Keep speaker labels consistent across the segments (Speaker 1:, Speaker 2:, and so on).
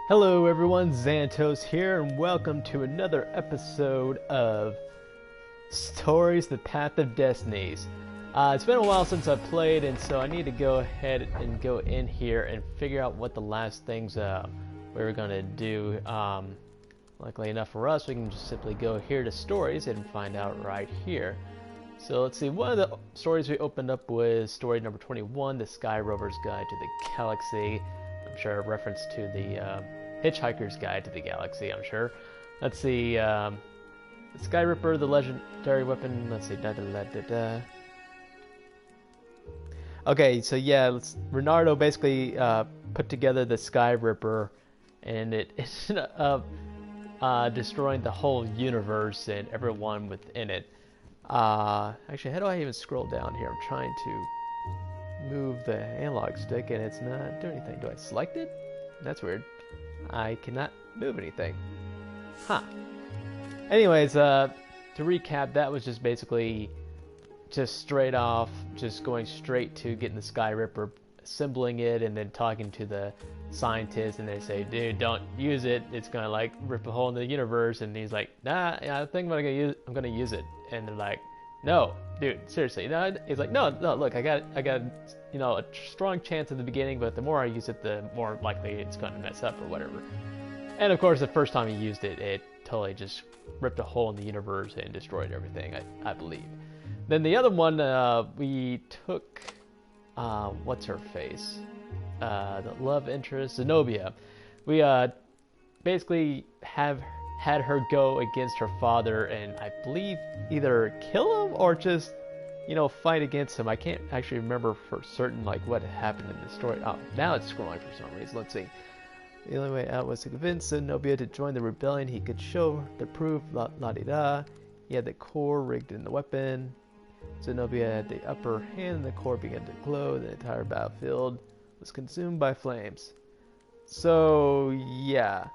Speaker 1: Hello everyone, Xanatos here, and welcome to another episode of Stories, the Path of Destinies. It's been a while since I've played, and so I need to go ahead and go in here and figure out what the last things we were going to do. Luckily enough for us, we can just simply go here to Stories and find out right here. So let's see, one of the stories we opened up was story number 21, The Sky Rover's Guide to the Galaxy. I'm sure a reference to the Hitchhiker's Guide to the Galaxy, I'm sure. Let's see, the Sky Ripper, the legendary weapon, let's see, Okay, so yeah, Renardo basically put together the Sky Ripper, and it ended up destroying the whole universe and everyone within it. Actually, how do I even scroll down here? I'm trying to move the analog stick and it's not doing anything. Do I select it? That's weird. I cannot move anything. Huh. Anyways, to recap, that was just basically just straight off, just going straight to getting the Sky Ripper, assembling it, and then talking to the scientists, and they say, dude, don't use it, it's gonna like rip a hole in the universe. And he's like, nah, I think I'm gonna use it. And they're like, no, dude, seriously. No, he's like, no, look, I got, you know, a strong chance at the beginning, but the more I use it, the more likely it's going to mess up or whatever. And of course, the first time he used it, it totally just ripped a hole in the universe and destroyed everything, I believe. Then the other one, we took, what's her face? The love interest, Zenobia. We basically had her go against her father and I believe either kill him or just, you know, fight against him. I can't actually remember for certain like what happened in the story. Oh, now it's scrolling for some reason. Let's see. The only way out was to convince Zenobia to join the rebellion. He could show the proof, la-di-da. He had the core rigged in the weapon. Zenobia had the upper hand and the core began to glow. The entire battlefield was consumed by flames. So, yeah.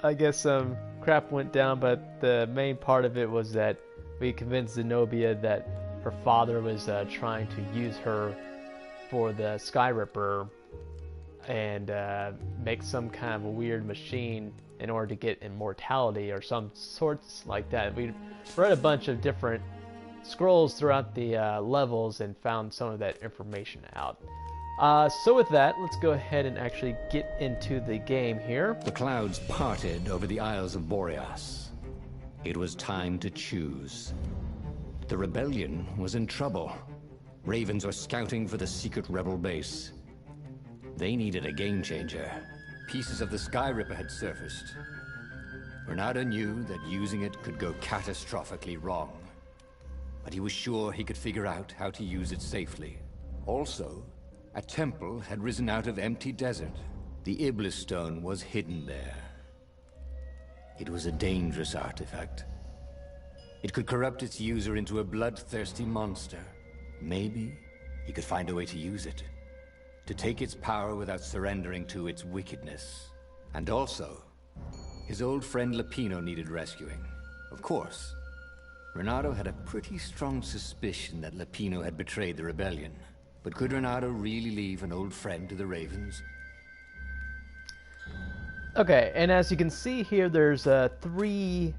Speaker 1: I guess some crap went down, but the main part of it was that we convinced Zenobia that her father was trying to use her for the Sky Ripper and make some kind of a weird machine in order to get immortality or some sorts like that. We read a bunch of different scrolls throughout the levels and found some of that information out. So with that, let's go ahead and actually get into the game here.
Speaker 2: The clouds parted over the Isles of Boreas. It was time to choose. The rebellion was in trouble. Ravens were scouting for the secret rebel base. They needed a game changer. Pieces of the Sky Ripper had surfaced. Renardo knew that using it could go catastrophically wrong. But he was sure he could figure out how to use it safely. Also, a temple had risen out of empty desert. The Iblis stone was hidden there. It was a dangerous artifact. It could corrupt its user into a bloodthirsty monster. Maybe he could find a way to use it, to take its power without surrendering to its wickedness. And also, his old friend Lapino needed rescuing. Of course, Renardo had a pretty strong suspicion that Lapino had betrayed the rebellion. But could Renardo really leave an old friend to the Ravens?
Speaker 1: Okay, and as you can see here, there's three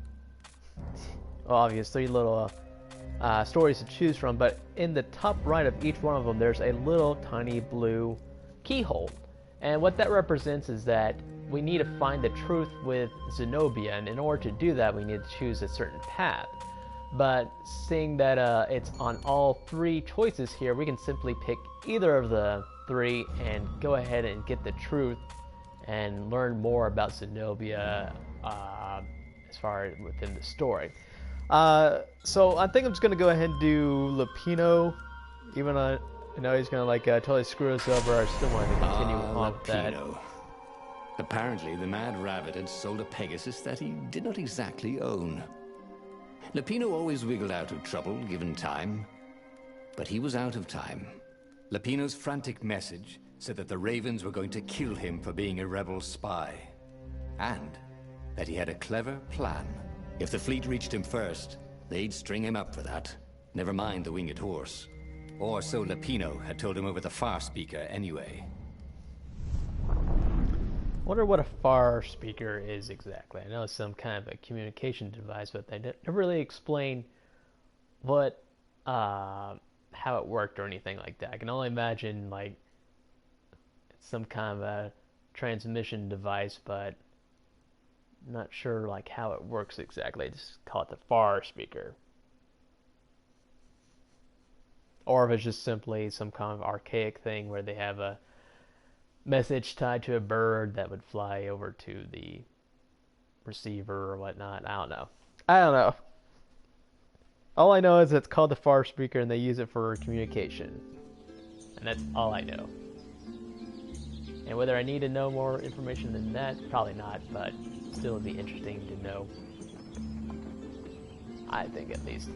Speaker 1: little stories to choose from, but in the top right of each one of them, there's a little tiny blue keyhole. And what that represents is that we need to find the truth with Zenobia, and in order to do that, we need to choose a certain path. But seeing that it's on all three choices here, we can simply pick either of the three and go ahead and get the truth and learn more about Zenobia as far as within the story. So I think I'm just going to go ahead and do Lapino, even though I know he's going to like totally screw us over. I still want to continue on with that.
Speaker 2: Apparently the Mad Rabbit had sold a Pegasus that he did not exactly own. Lapino always wiggled out of trouble, given time. But he was out of time. Lapino's frantic message said that the Ravens were going to kill him for being a rebel spy. And that he had a clever plan. If the fleet reached him first, they'd string him up for that. Never mind the winged horse. Or so Lapino had told him over the far speaker anyway.
Speaker 1: Wonder what a far speaker is exactly. I know it's some kind of a communication device, but they never really explain what, how it worked or anything like that. I can only imagine like it's some kind of a transmission device, but I'm not sure like how it works exactly. Just call it the far speaker, or if it's just simply some kind of archaic thing where they have a message tied to a bird that would fly over to the receiver or whatnot. I don't know. I don't know. All I know is it's called the far speaker and they use it for communication. And that's all I know. And whether I need to know more information than that, probably not, but still it'd be interesting to know. I think at least.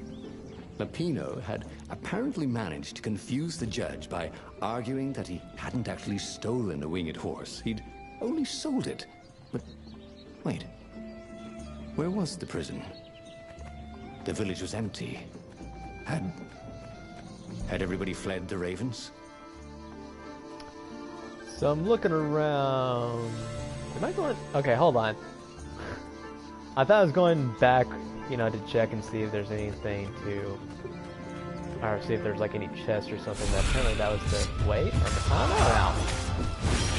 Speaker 2: Lapino had apparently managed to confuse the judge by arguing that he hadn't actually stolen a winged horse. He'd only sold it. But wait, where was the prison? The village was empty. Had everybody fled the Ravens?
Speaker 1: So I'm looking around. Am I going? Okay, hold on. I thought I was going back, you know, to check and see if there's anything to, or see if there's like any chests or something. But apparently that was the wait. I don't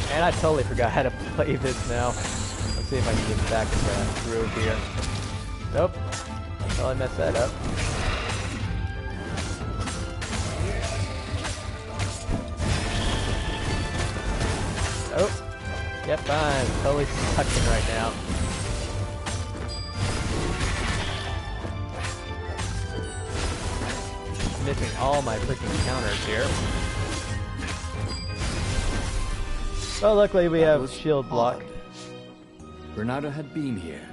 Speaker 1: know. And I totally forgot how to play this now. Let's see if I can get back in the groove here. Nope. Well, I messed that up. Oh. Yep, I'm totally sucking right now. Missing all my freaking counters here. Well, luckily we have shield block.
Speaker 2: Bernardo had been here,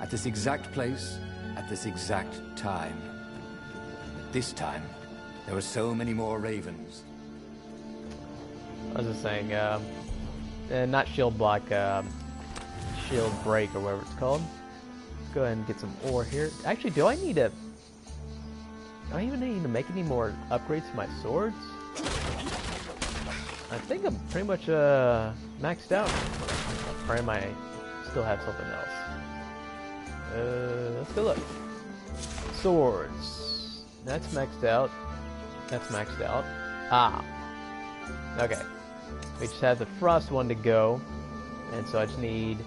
Speaker 2: at this exact place, at this exact time. This time, there were so many more ravens.
Speaker 1: I was just saying, not shield block, shield break or whatever it's called. Let's go ahead and get some ore here. Actually, do I even need to make any more upgrades to my swords? I think I'm pretty much maxed out. Or am I still have something else? Let's go look. Swords. That's maxed out. That's maxed out. Ah. Okay. We just have the frost one to go. And so I just need,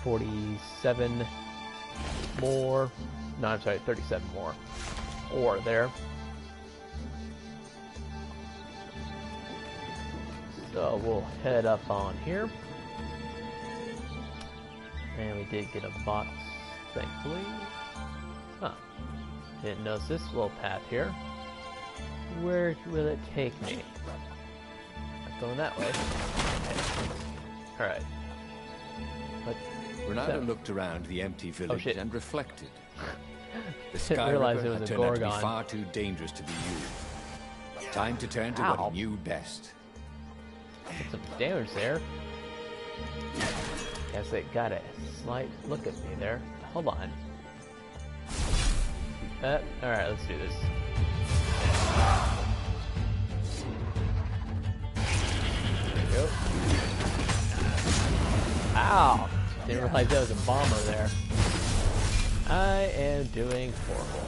Speaker 1: 47 more. No, I'm sorry, 37 more ore there. So we'll head up on here. And we did get a box, thankfully. Huh. Didn't notice this little path here. Where will it take me? Not going that way. Alright.
Speaker 2: Bernardo looked around the empty village and reflected. The
Speaker 1: Didn't
Speaker 2: Sky
Speaker 1: realize
Speaker 2: River
Speaker 1: it was
Speaker 2: had
Speaker 1: a
Speaker 2: turned out to be
Speaker 1: Gorgon.
Speaker 2: far too dangerous to be used. Time to turn to what he knew best.
Speaker 1: Get some damage there. Guess it got a slight look at me there. Hold on. Alright, let's do this. There we go. Ow! Didn't realize that was a bomber there. I am doing horrible.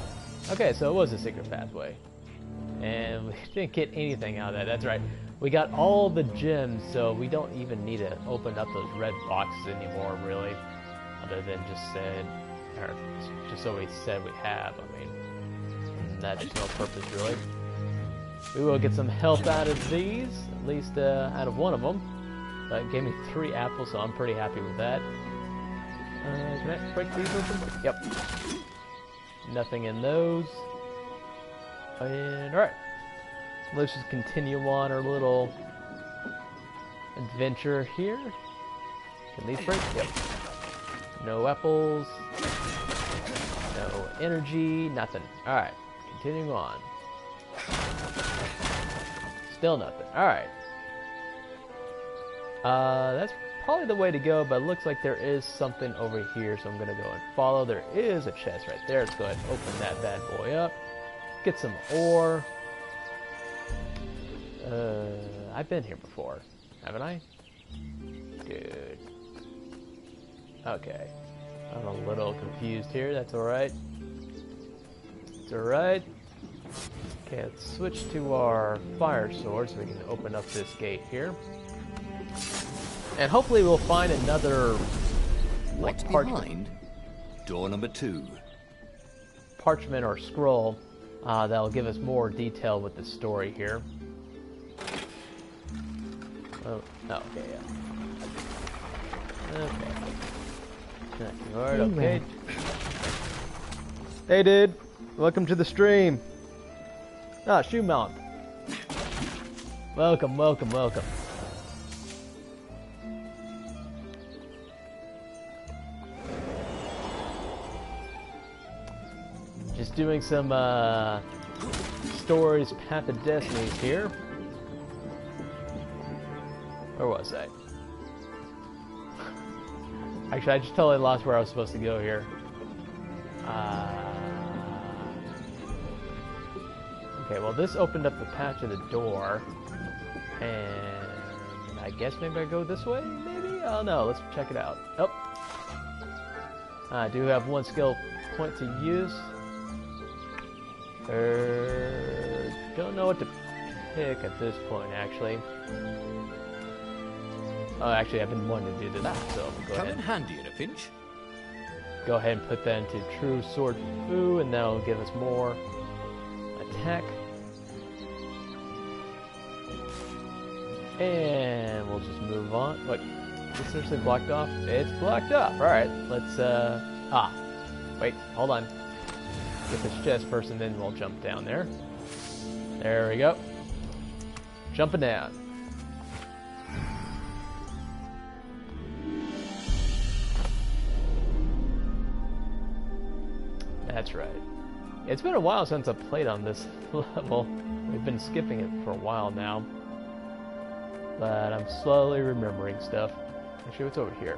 Speaker 1: Okay, so it was a secret pathway. And we didn't get anything out of that. That's right. We got all the gems, so we don't even need to open up those red boxes anymore, really. Other than just so we said we have. I mean, that is no purpose, really. We will get some health out of these, at least out of one of them. That gave me 3 apples, so I'm pretty happy with that. Can I break these open? Yep. Nothing in those. And alright. Let's just continue on our little adventure here. Can these break? Yep. No apples. No energy. Nothing. Alright. Continuing on. Still nothing. Alright. That's probably the way to go, but it looks like there is something over here, so I'm gonna go and follow. There is a chest right there. Let's go ahead and open that bad boy up. Get some ore. I've been here before, haven't I? Good. Okay. I'm a little confused here. That's alright. It's alright. Okay, let's switch to our fire sword so we can open up this gate here. And hopefully we'll find another
Speaker 2: What's behind? Door number 2.
Speaker 1: Parchment or scroll that'll give us more detail with the story here. Oh, okay, yeah. Okay. Alright, okay. Hey, dude. Welcome to the stream. Ah, shoe mount. Welcome, welcome, welcome. Just doing some stories, Path of Destinies here. Where was I? Actually, I just totally lost where I was supposed to go here. Okay, well, this opened up the patch of the door, and I guess maybe I go this way. Maybe I don't know. Let's check it out. Oh, I do have one skill point to use. Don't know what to pick at this point, actually. Oh, actually, I've been wanting to do this, so go ahead.
Speaker 2: Come in handy in a pinch.
Speaker 1: Go ahead and put that into True Sword Fu, and that'll give us more attack. And we'll just move on. Look, is this seriously blocked off? It's blocked off. Alright, let's, wait, hold on. Get this chest first, and then we'll jump down there. There we go. Jumping down. That's right. It's been a while since I've played on this level. We've been skipping it for a while now. But I'm slowly remembering stuff. Actually, what's over here?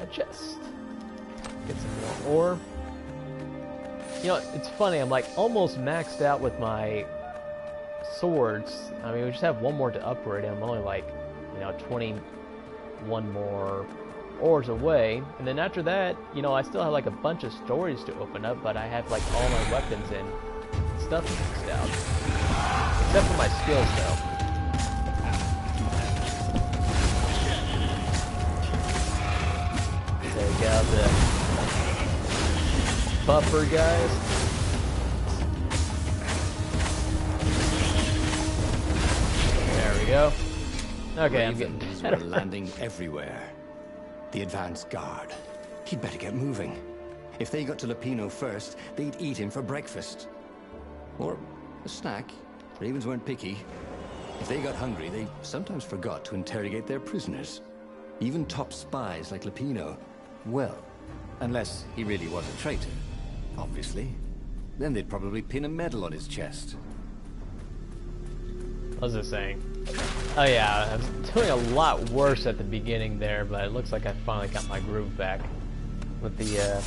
Speaker 1: A chest. Get some more ore. You know, it's funny, I'm like almost maxed out with my swords. I mean, we just have one more to upgrade. I'm only like, you know, 21 more ores away. And then after that, you know, I still have like a bunch of stories to open up, but I have like all my weapons and stuff maxed out. Except for my skills, though. Take out the buffer guys. There we go. Okay, I'm getting
Speaker 2: better. Were landing everywhere. The advance guard. He'd better get moving. If they got to Lupino first, they'd eat him for breakfast. Or a snack. Ravens weren't picky. If they got hungry, they sometimes forgot to interrogate their prisoners. Even top spies like Lupino. Well, unless he really was a traitor, obviously. Then they'd probably pin a medal on his chest.
Speaker 1: What was I saying? Oh yeah, I was doing a lot worse at the beginning there, but it looks like I finally got my groove back with the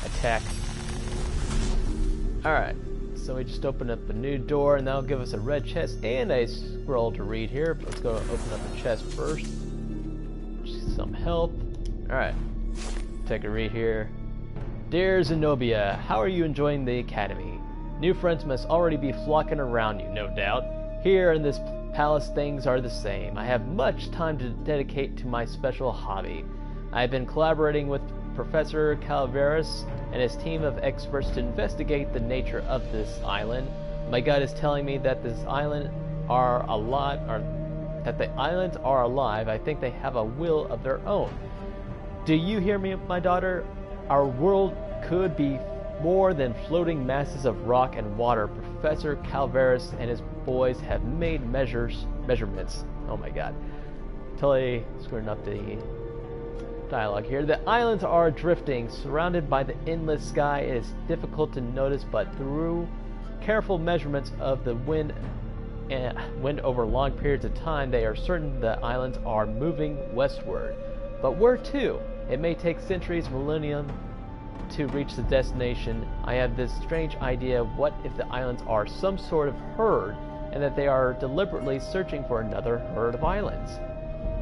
Speaker 1: attack. Alright, so we just opened up a new door, and that'll give us a red chest and a scroll to read here. Let's go open up the chest first. Just some help. Alright, take a read here. Dear Zenobia, how are you enjoying the academy? New friends must already be flocking around you, no doubt. Here in this palace things are the same. I have much time to dedicate to my special hobby. I have been collaborating with Professor Calaveras and his team of experts to investigate the nature of this island. My gut is telling me that this island are alive, or that the islands are alive. I think they have a will of their own. Do you hear me, my daughter? Our world could be more than floating masses of rock and water. Professor Calaveras and his boys have made measurements. Oh my god. Totally screwing up the dialogue here. The islands are drifting, surrounded by the endless sky. It is difficult to notice, but through careful measurements of the wind over long periods of time, they are certain the islands are moving westward. But where to? It may take centuries, millennium, to reach the destination. I have this strange idea. What if the islands are some sort of herd, and that they are deliberately searching for another herd of islands?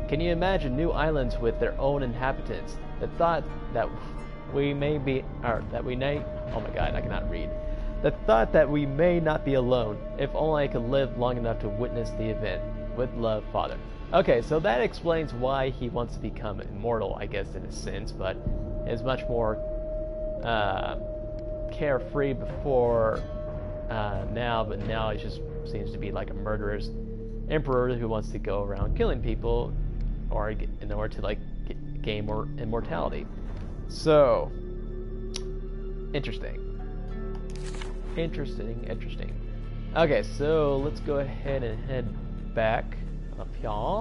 Speaker 1: Can you imagine new islands with their own inhabitants? The thought that we may be, or that we may, oh my god, I cannot read. The thought that we may not be alone, if only I could live long enough to witness the event. With love, Father. Okay, so that explains why he wants to become immortal, I guess, in a sense, but is much more carefree before now, but now he just seems to be like a murderous emperor who wants to go around killing people or in order to like gain more immortality. So interesting. Okay, so let's go ahead and head back up y'all.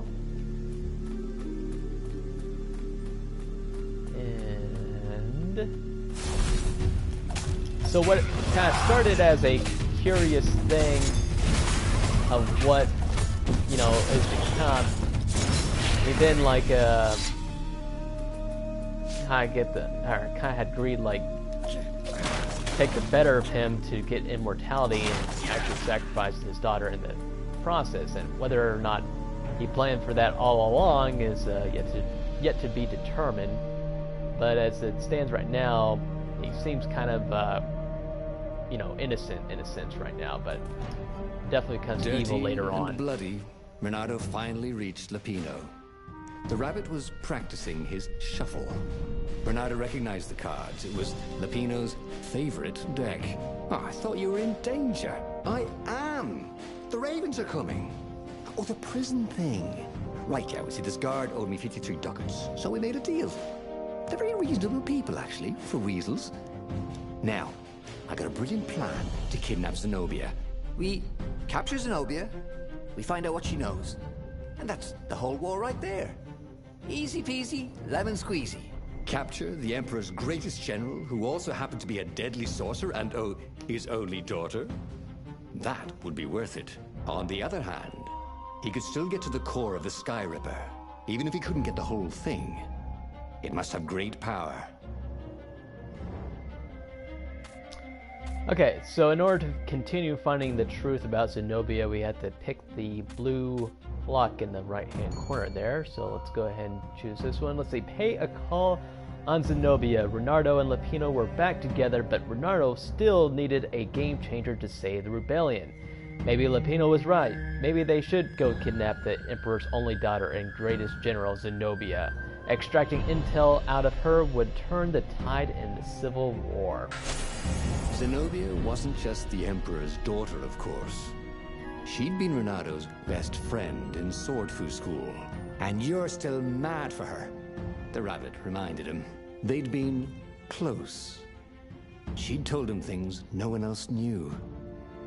Speaker 1: And so what kind of started as a curious thing of what, you know, is become, we then like kind of had greed, like take the better of him to get immortality and actually sacrifice his daughter in the process. And whether or not he planned for that all along is yet to be determined. But as it stands right now, he seems kind of you know, innocent in a sense right now, but definitely becomes evil later on.
Speaker 2: And bloody, Renato finally reached Lapino. The rabbit was practicing his shuffle. Renato recognized the cards. It was Lapino's favorite deck. Oh, I thought you were in danger. I am. The ravens are coming. Oh, the prison thing. Right, yeah, see, this guard owed me 53 ducats, so we made a deal. They're very reasonable people, actually, for weasels. Now, I got a brilliant plan to kidnap Zenobia.
Speaker 3: We capture Zenobia, we find out what she knows, and that's the whole war right there. Easy peasy, lemon squeezy.
Speaker 2: Capture the Emperor's greatest general, who also happened to be a deadly sorcerer and, oh, his only daughter? That would be worth it. On the other hand, he could still get to the core of the Sky Ripper, even if he couldn't get the whole thing. It must have great power.
Speaker 1: Okay, so in order to continue finding the truth about Zenobia, we had to pick the blue block in the right-hand corner there. So let's go ahead and choose this one. Let's say, pay a call on Zenobia. Renardo and Lapino were back together, but Renardo still needed a game changer to save the rebellion. Maybe Lapino was right. Maybe they should go kidnap the Emperor's only daughter and greatest general, Zenobia. Extracting intel out of her would turn the tide in the civil war.
Speaker 2: Zenobia wasn't just the Emperor's daughter, of course. She'd been Renato's best friend in Sword Fu school. And you're still mad for her, the rabbit reminded him. They'd been close. She'd told him things no one else knew.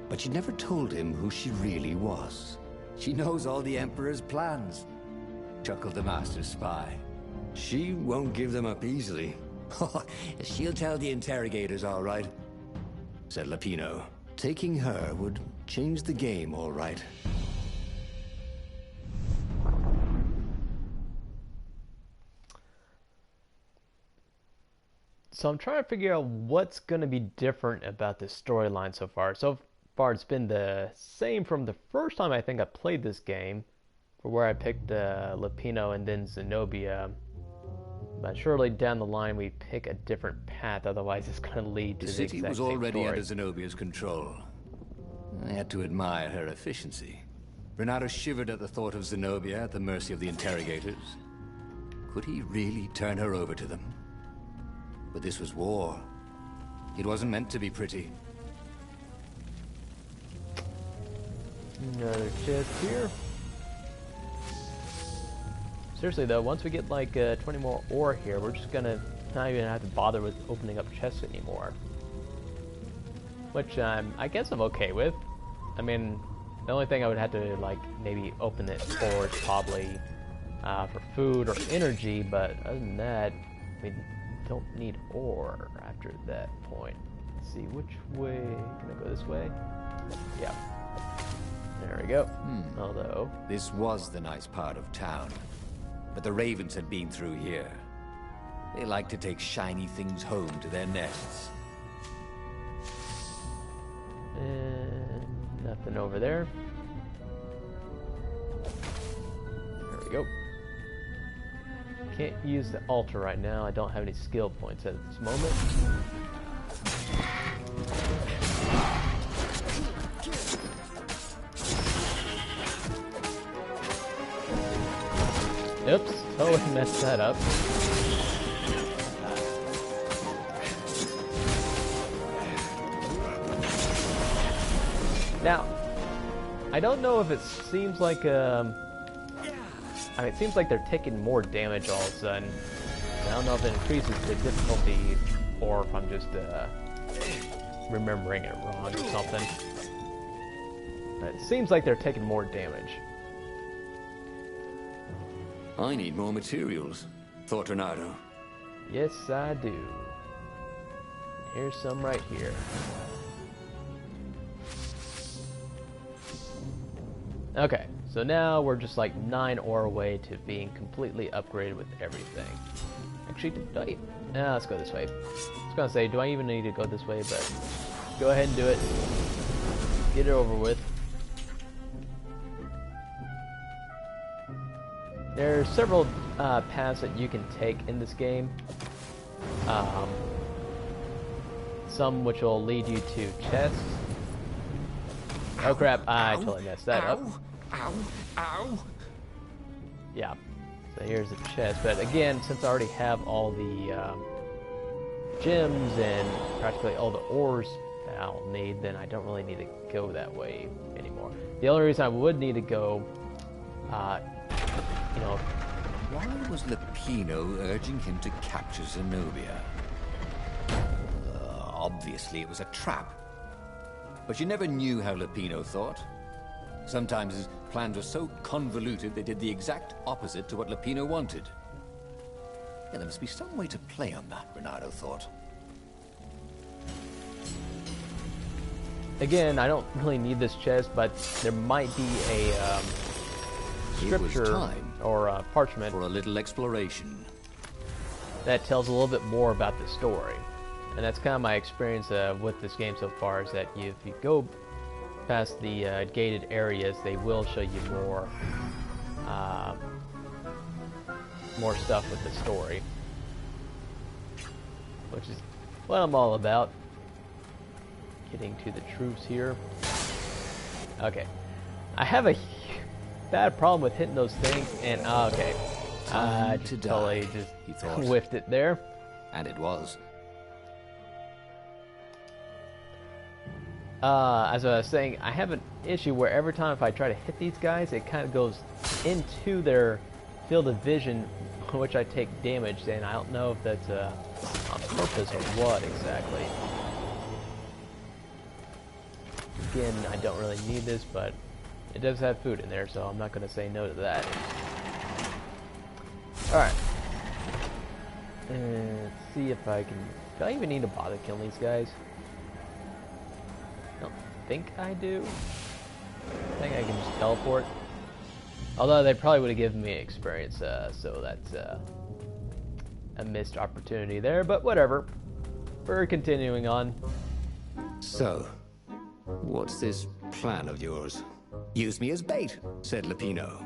Speaker 2: But she'd never told him who she really was.
Speaker 3: She knows all the Emperor's plans, chuckled the master spy.
Speaker 2: She won't give them up easily.
Speaker 3: She'll tell the interrogators, all right,
Speaker 2: said Lapino. Taking her would change the game, all right.
Speaker 1: So I'm trying to figure out what's going to be different about this storyline so far. So far it's been the same from the first time I think I played this game, for where I picked Lapino and then Zenobia. But surely down the line we pick a different path, otherwise it's going to lead to the exact same story.
Speaker 2: The city was already under Zenobia's control. I had to admire her efficiency. Renato shivered at the thought of Zenobia at the mercy of the interrogators. Could he really turn her over to them? But this was war. It wasn't meant to be pretty.
Speaker 1: Another chest here. Seriously though, once we get like 20 more ore here, we're just gonna not even have to bother with opening up chests anymore. Which I guess I'm okay with. I mean, the only thing I would have to like maybe open it for is probably for food or energy, but other than that, we don't need ore after that point. Let's see, which way? Can I go this way? Yeah. There we go. Although
Speaker 2: this was the nice part of town. But the ravens had been through here. They like to take shiny things home to their nests.
Speaker 1: And nothing over there. There we go. can't use the altar right now. I don't have any skill points at this moment. Oops, totally messed that up. Now, I don't know if it seems like, I mean, it seems like they're taking more damage all of a sudden. I don't know if it increases the difficulty or if I'm just remembering it wrong or something. But it seems like they're taking more damage.
Speaker 2: I need more materials, thought Renato.
Speaker 1: Yes, I do. Here's some right here. Okay, so now we're just like 9 ore away to being completely upgraded with everything. Actually, let's go this way. I was gonna say, do I even need to go this way? But go ahead and do it. Get it over with. There are several paths that you can take in this game. Some which will lead you to chests. Oh crap, I totally messed that up.
Speaker 2: Ow! Ow!
Speaker 1: Yeah, so here's the chest. But again, since I already have all the gems and practically all the ores that I'll need, then I don't really need to go that way anymore. The only reason I would need to go, you know...
Speaker 2: Why was Lupino urging him to capture Zenobia? Obviously it was a trap. But you never knew how Lupino thought. Sometimes his plans were so convoluted they did the exact opposite to what Lupino wanted. Yeah, there must be some way to play on that, Renato thought.
Speaker 1: Again, I don't really need this chest, but there might be a scripture or parchment
Speaker 2: for a little exploration
Speaker 1: that tells a little bit more about the story. And that's kind of my experience with this game so far, is that if you go past the gated areas, they will show you more stuff with the story, which is what I'm all about. Getting to the truths here. Okay, I have a bad problem with hitting those things, and okay, I just totally just whiffed it there.
Speaker 2: And it was.
Speaker 1: As I was saying, I have an issue where every time if I try to hit these guys, it kind of goes into their field of vision, which I take damage, and I don't know if that's on purpose or what exactly. Again, I don't really need this, but it does have food in there, so I'm not going to say no to that. Alright. Let's see if I can... Do I even need to bother killing these guys? I don't think I do. I think I can just teleport. Although they probably would have given me experience, so that's a missed opportunity there, but whatever. We're continuing on.
Speaker 2: So, what's this plan of yours? Use me as bait, said Lupino.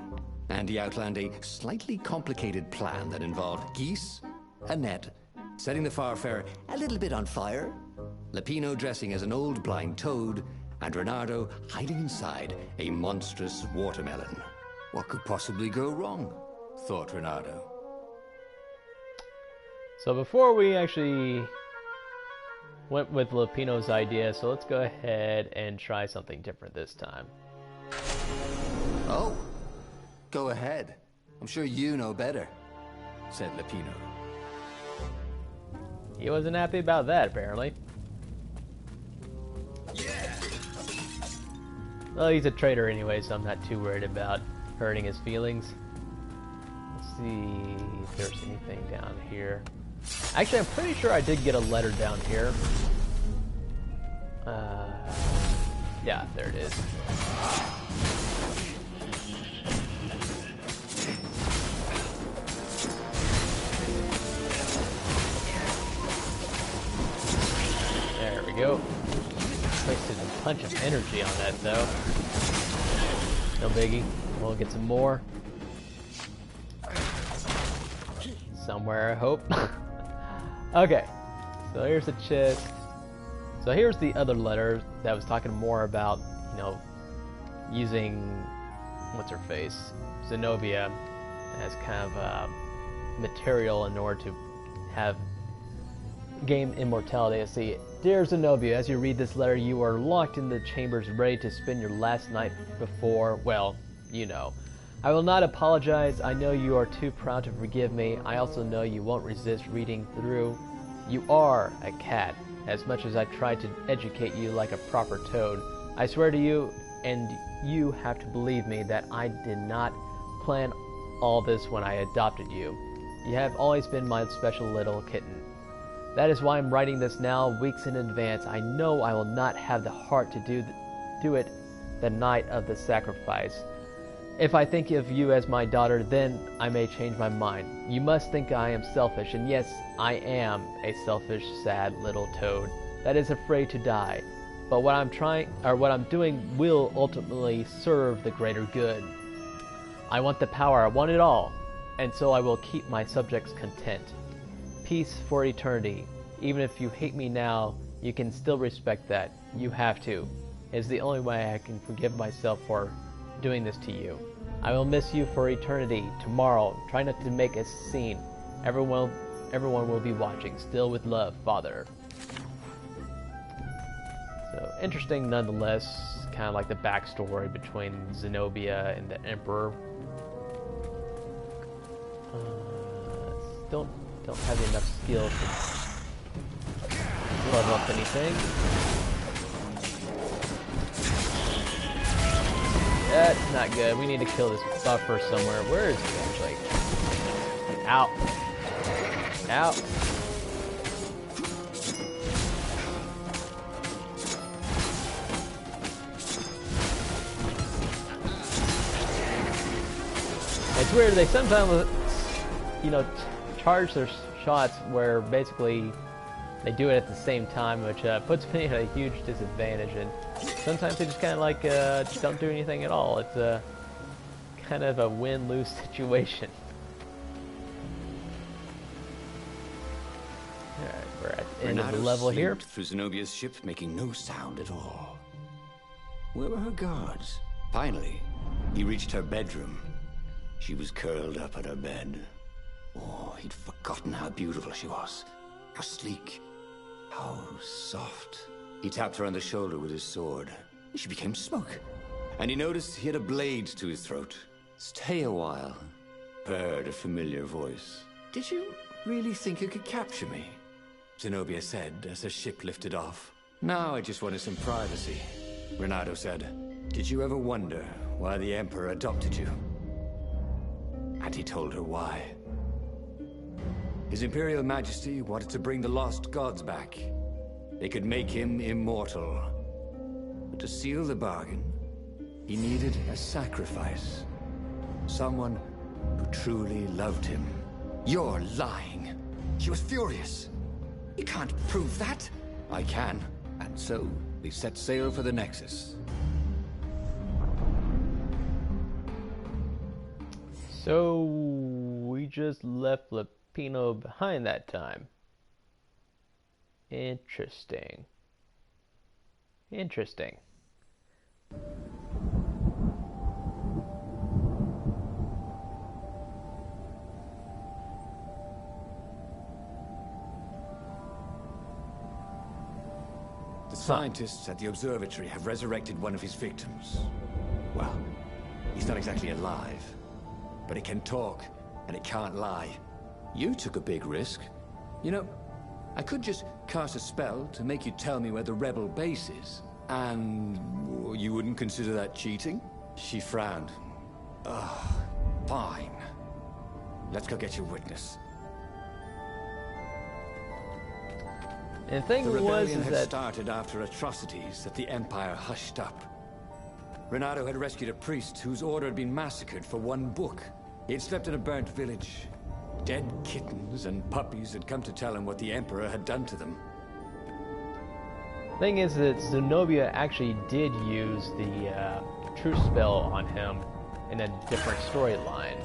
Speaker 2: And he outlined a slightly complicated plan that involved geese, a net, setting the Farfarer a little bit on fire, Lupino dressing as an old blind toad, and Renato hiding inside a monstrous watermelon. What could possibly go wrong? Thought Renato.
Speaker 1: So before we actually went with Lupino's idea, so let's go ahead and try something different this time.
Speaker 3: Oh, go ahead. I'm sure you know better, said Lupino.
Speaker 1: He wasn't happy about that, apparently.
Speaker 3: Yeah.
Speaker 1: Well, he's a traitor anyway, so I'm not too worried about hurting his feelings. Let's see if there's anything down here. Actually, I'm pretty sure I did get a letter down here. Yeah, there it is. There we go. Wasted a bunch of energy on that, though. No biggie. We'll get some more. somewhere, I hope. Okay, so here's the chest. So here's the other letter that was talking more about, you know, using, what's her face, Zenobia as kind of material in order to have gain immortality. I see. Dear Zenobia, as you read this letter, you are locked in the chambers ready to spend your last night before, well, you know. I will not apologize. I know you are too proud to forgive me. I also know you won't resist reading through. You are a cat, as much as I tried to educate you like a proper toad. I swear to you, and you have to believe me, that I did not plan all this when I adopted you. You have always been my special little kitten. That is why I'm writing this now, weeks in advance. I know I will not have the heart to do it the night of the sacrifice. If I think of you as my daughter, then I may change my mind. You must think I am selfish, and yes, I am a selfish, sad little toad that is afraid to die. But what I'm doing will ultimately serve the greater good. I want the power, I want it all, and so I will keep my subjects content. Peace for eternity. Even if you hate me now, you can still respect that. You have to. It's the only way I can forgive myself for doing this to you. I will miss you for eternity. Tomorrow, try not to make a scene. Everyone will be watching. Still with love, Father. So, interesting nonetheless. Kind of like the backstory between Zenobia and the Emperor. Don't have enough skill to level up anything. That's not good. We need to kill this buffer somewhere. Where is he actually? Out. Out. It's weird. They sometimes, you know, charge their shots where basically they do it at the same time, which puts me at a huge disadvantage, and sometimes they just kind of like don't do anything at all. It's a kind of a win-lose situation. Alright, we're at the end of the level here.
Speaker 2: Through Zenobia's ship, making no sound at all. Where were her guards? Finally, he reached her bedroom. She was curled up on her bed. Oh, he'd forgotten how beautiful she was. How sleek. How soft. He tapped her on the shoulder with his sword. She became smoke. And he noticed he had a blade to his throat. Stay a while. Heard a familiar voice. Did you really think you could capture me? Zenobia said as her ship lifted off. Now I just wanted some privacy. Renato said, did you ever wonder why the Emperor adopted you? And he told her why. His Imperial Majesty wanted to bring the lost gods back. They could make him immortal. But to seal the bargain, he needed a sacrifice. Someone who truly loved him. You're lying. She was furious. You can't prove that. I can. And so, they set sail for the Nexus.
Speaker 1: So, we just left Filipino behind that time. Interesting. Interesting.
Speaker 2: The scientists at the observatory have resurrected one of his victims. Well, he's not exactly alive, but it can talk, and it can't lie. You took a big risk. You know, I could just cast a spell to make you tell me where the rebel base is. And you wouldn't consider that cheating? She frowned. Ugh, fine. Let's go get your witness.
Speaker 1: And the thing
Speaker 2: The
Speaker 1: was
Speaker 2: rebellion
Speaker 1: is
Speaker 2: had
Speaker 1: that
Speaker 2: started after atrocities that the Empire hushed up. Renato had rescued a priest whose order had been massacred for one book. He had slept in a burnt village. Dead kittens and puppies had come to tell him what the Emperor had done to them.
Speaker 1: thing is that Zenobia actually did use the truth spell on him in a different storyline.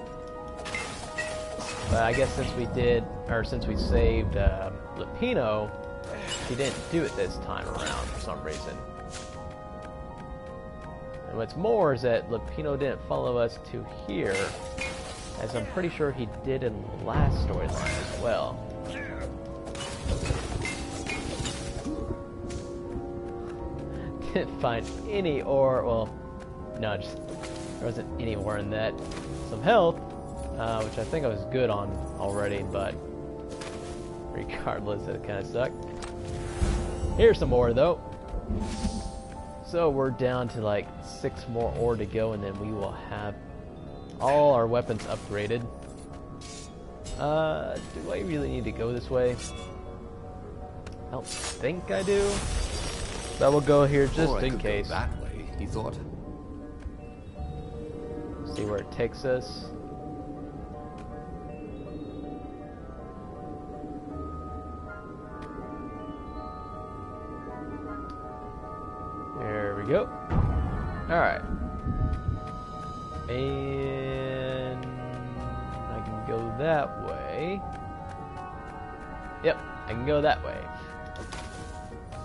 Speaker 1: But I guess since we saved Lupino, he didn't do it this time around for some reason. And what's more is that Lupino didn't follow us to here, as I'm pretty sure he did in the last storyline as well. Didn't find any ore, well, no, just there wasn't any ore in that. Some health, which I think I was good on already, but regardless, it kind of sucked. Here's some ore though. So we're down to like 6 more ore to go, and then we will have all our weapons upgraded. Do I really need to go this way? I don't think I do. But we'll go here just in case.
Speaker 3: Go that way, he thought.
Speaker 1: See where it takes us. There we go. Alright. And I can go that way. Yep, I can go that way.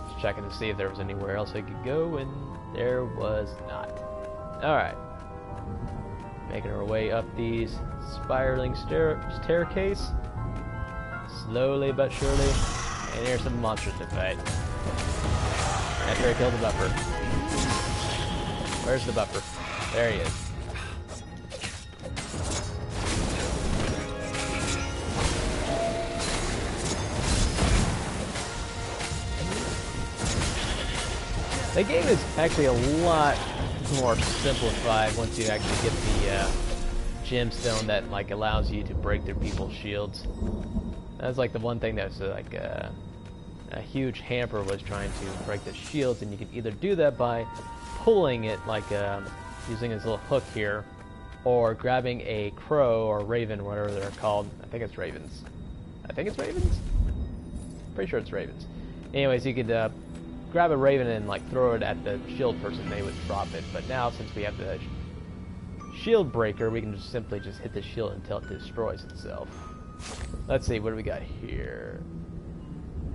Speaker 1: Just checking to see if there was anywhere else I could go, and there was not. Alright. Making our way up these spiraling staircase. Slowly but surely. And here's some monsters to fight. After I kill the buffer. Where's the buffer? There he is. The game is actually a lot more simplified once you actually get the gemstone that like allows you to break through people's shields. That's like the one thing that's like a huge hamper was trying to break the shields, and you can either do that by pulling it like using this little hook here, or grabbing a crow or raven, whatever they're called. I think it's ravens. Pretty sure it's ravens. Anyways, you could grab a raven and like throw it at the shield person, they would drop it. But now since we have the shield breaker, we can just simply hit the shield until it destroys itself. Let's see, what do we got here?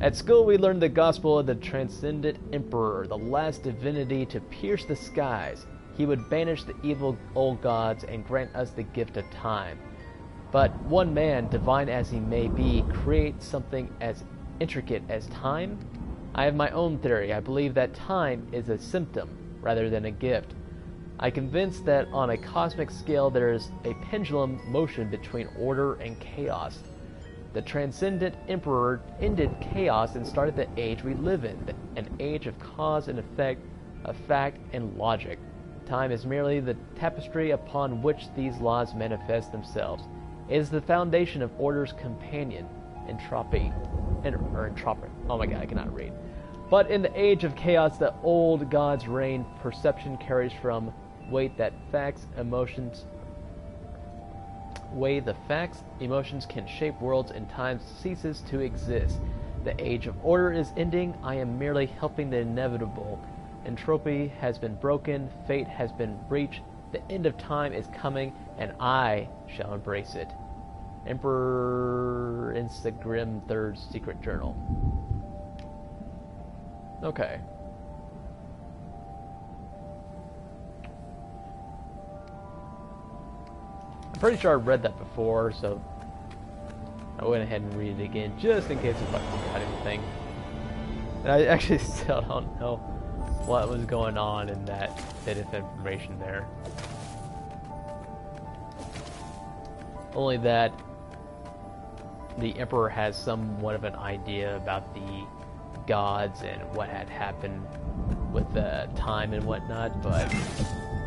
Speaker 1: At school we learned the gospel of the transcendent emperor, the last divinity to pierce the skies. He would banish the evil old gods and grant us the gift of time. But one man, divine as he may be, creates something as intricate as time? I have my own theory. I believe that time is a symptom rather than a gift. I'm convinced that on a cosmic scale there is a pendulum motion between order and chaos. The transcendent emperor ended chaos and started the age we live in, an age of cause and effect, of fact and logic. Time is merely the tapestry upon which these laws manifest themselves. It is the foundation of order's companion, entropy. Entropic. Oh my god, I cannot read. But in the age of chaos, the old gods reign. Perception carries from weight that facts, emotions can shape worlds, and time ceases to exist. The age of order is ending. I am merely helping the inevitable. Entropy has been broken. Fate has been reached. The end of time is coming, and I shall embrace it. Emperor Instagram 3rd Secret Journal. Okay. I'm pretty sure I read that before, so I went ahead and read it again just in case if I forgot anything. And I actually still don't know what was going on in that bit of information there. Only that the Emperor has somewhat of an idea about the gods and what had happened with time and whatnot, but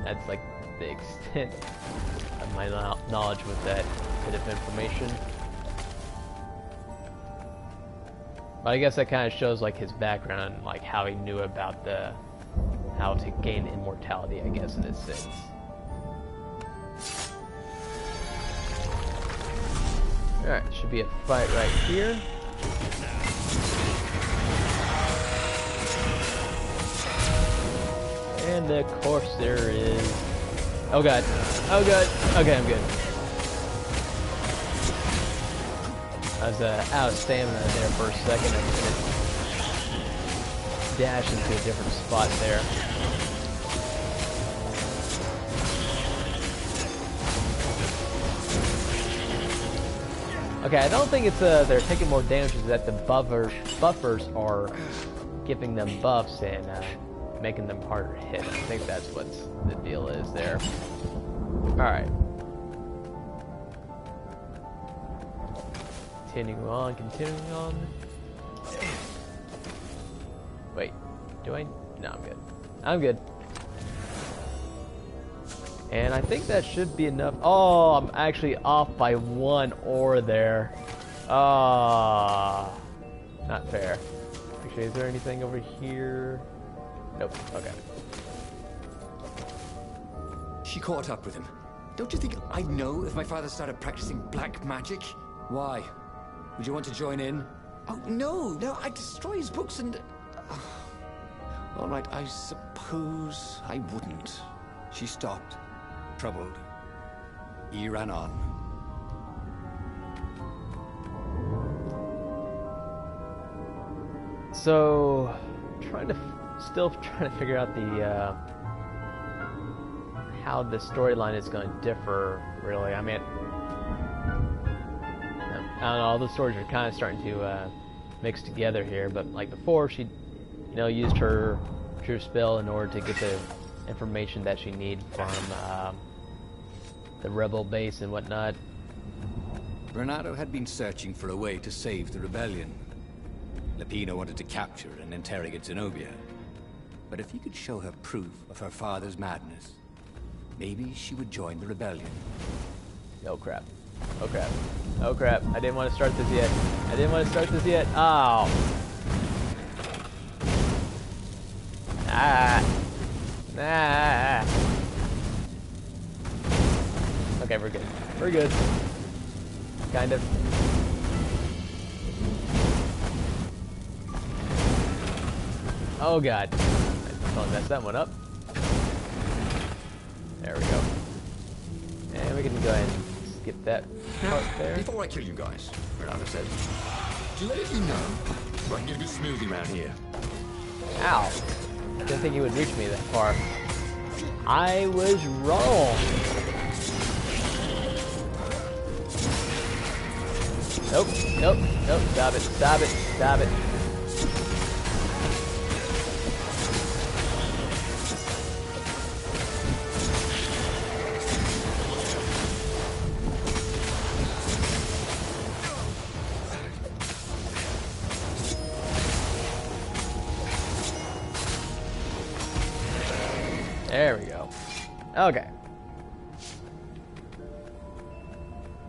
Speaker 1: that's like the extent of my knowledge with that bit of information. But I guess that kind of shows like his background, like how he knew about how to gain immortality, I guess, in a sense. Alright, should be a fight right here. And of course there is... Oh god. Oh god. Okay, I'm good. I was out of stamina there for a second. I couldn't dash into a different spot there. Okay, I don't think it's they're taking more damage, it's that the buffers are giving them buffs and making them harder to hit. I think that's what the deal is there. Alright. Continuing on. Wait, do I? No, I'm good. I'm good. And I think that should be enough. Oh, I'm actually off by 1 ore there. Ah, not fair. Actually, is there anything over here? Nope. Okay.
Speaker 2: She caught up with him. Don't you think I'd know if my father started practicing black magic? Why? Would you want to join in? Oh, no, I'd destroy his books and... All right, I suppose I wouldn't. She stopped, troubled. He ran on.
Speaker 1: So, still trying to figure out the how the storyline is going to differ. Really, I mean, I don't know. All the stories are kind of starting to mix together here. But like before, she, used her true spell in order to get the information that she needed from the rebel base and whatnot.
Speaker 2: Renato had been searching for a way to save the rebellion. Lapino wanted to capture and interrogate Zenobia. But if he could show her proof of her father's madness, maybe she would join the rebellion.
Speaker 1: Oh crap. Oh crap. Oh crap. I didn't want to start this yet. Oh. Ah. Okay, we're good. We're good. Kind of. Oh god. I totally messed that one up. There we go. And we can go ahead and skip that part there.
Speaker 2: Before I kill you guys, Renato said, to let you know, so I can get a good smoothie around here.
Speaker 1: Ow. Didn't think he would reach me that far. I was wrong. Nope. Stop it. There we go. Okay.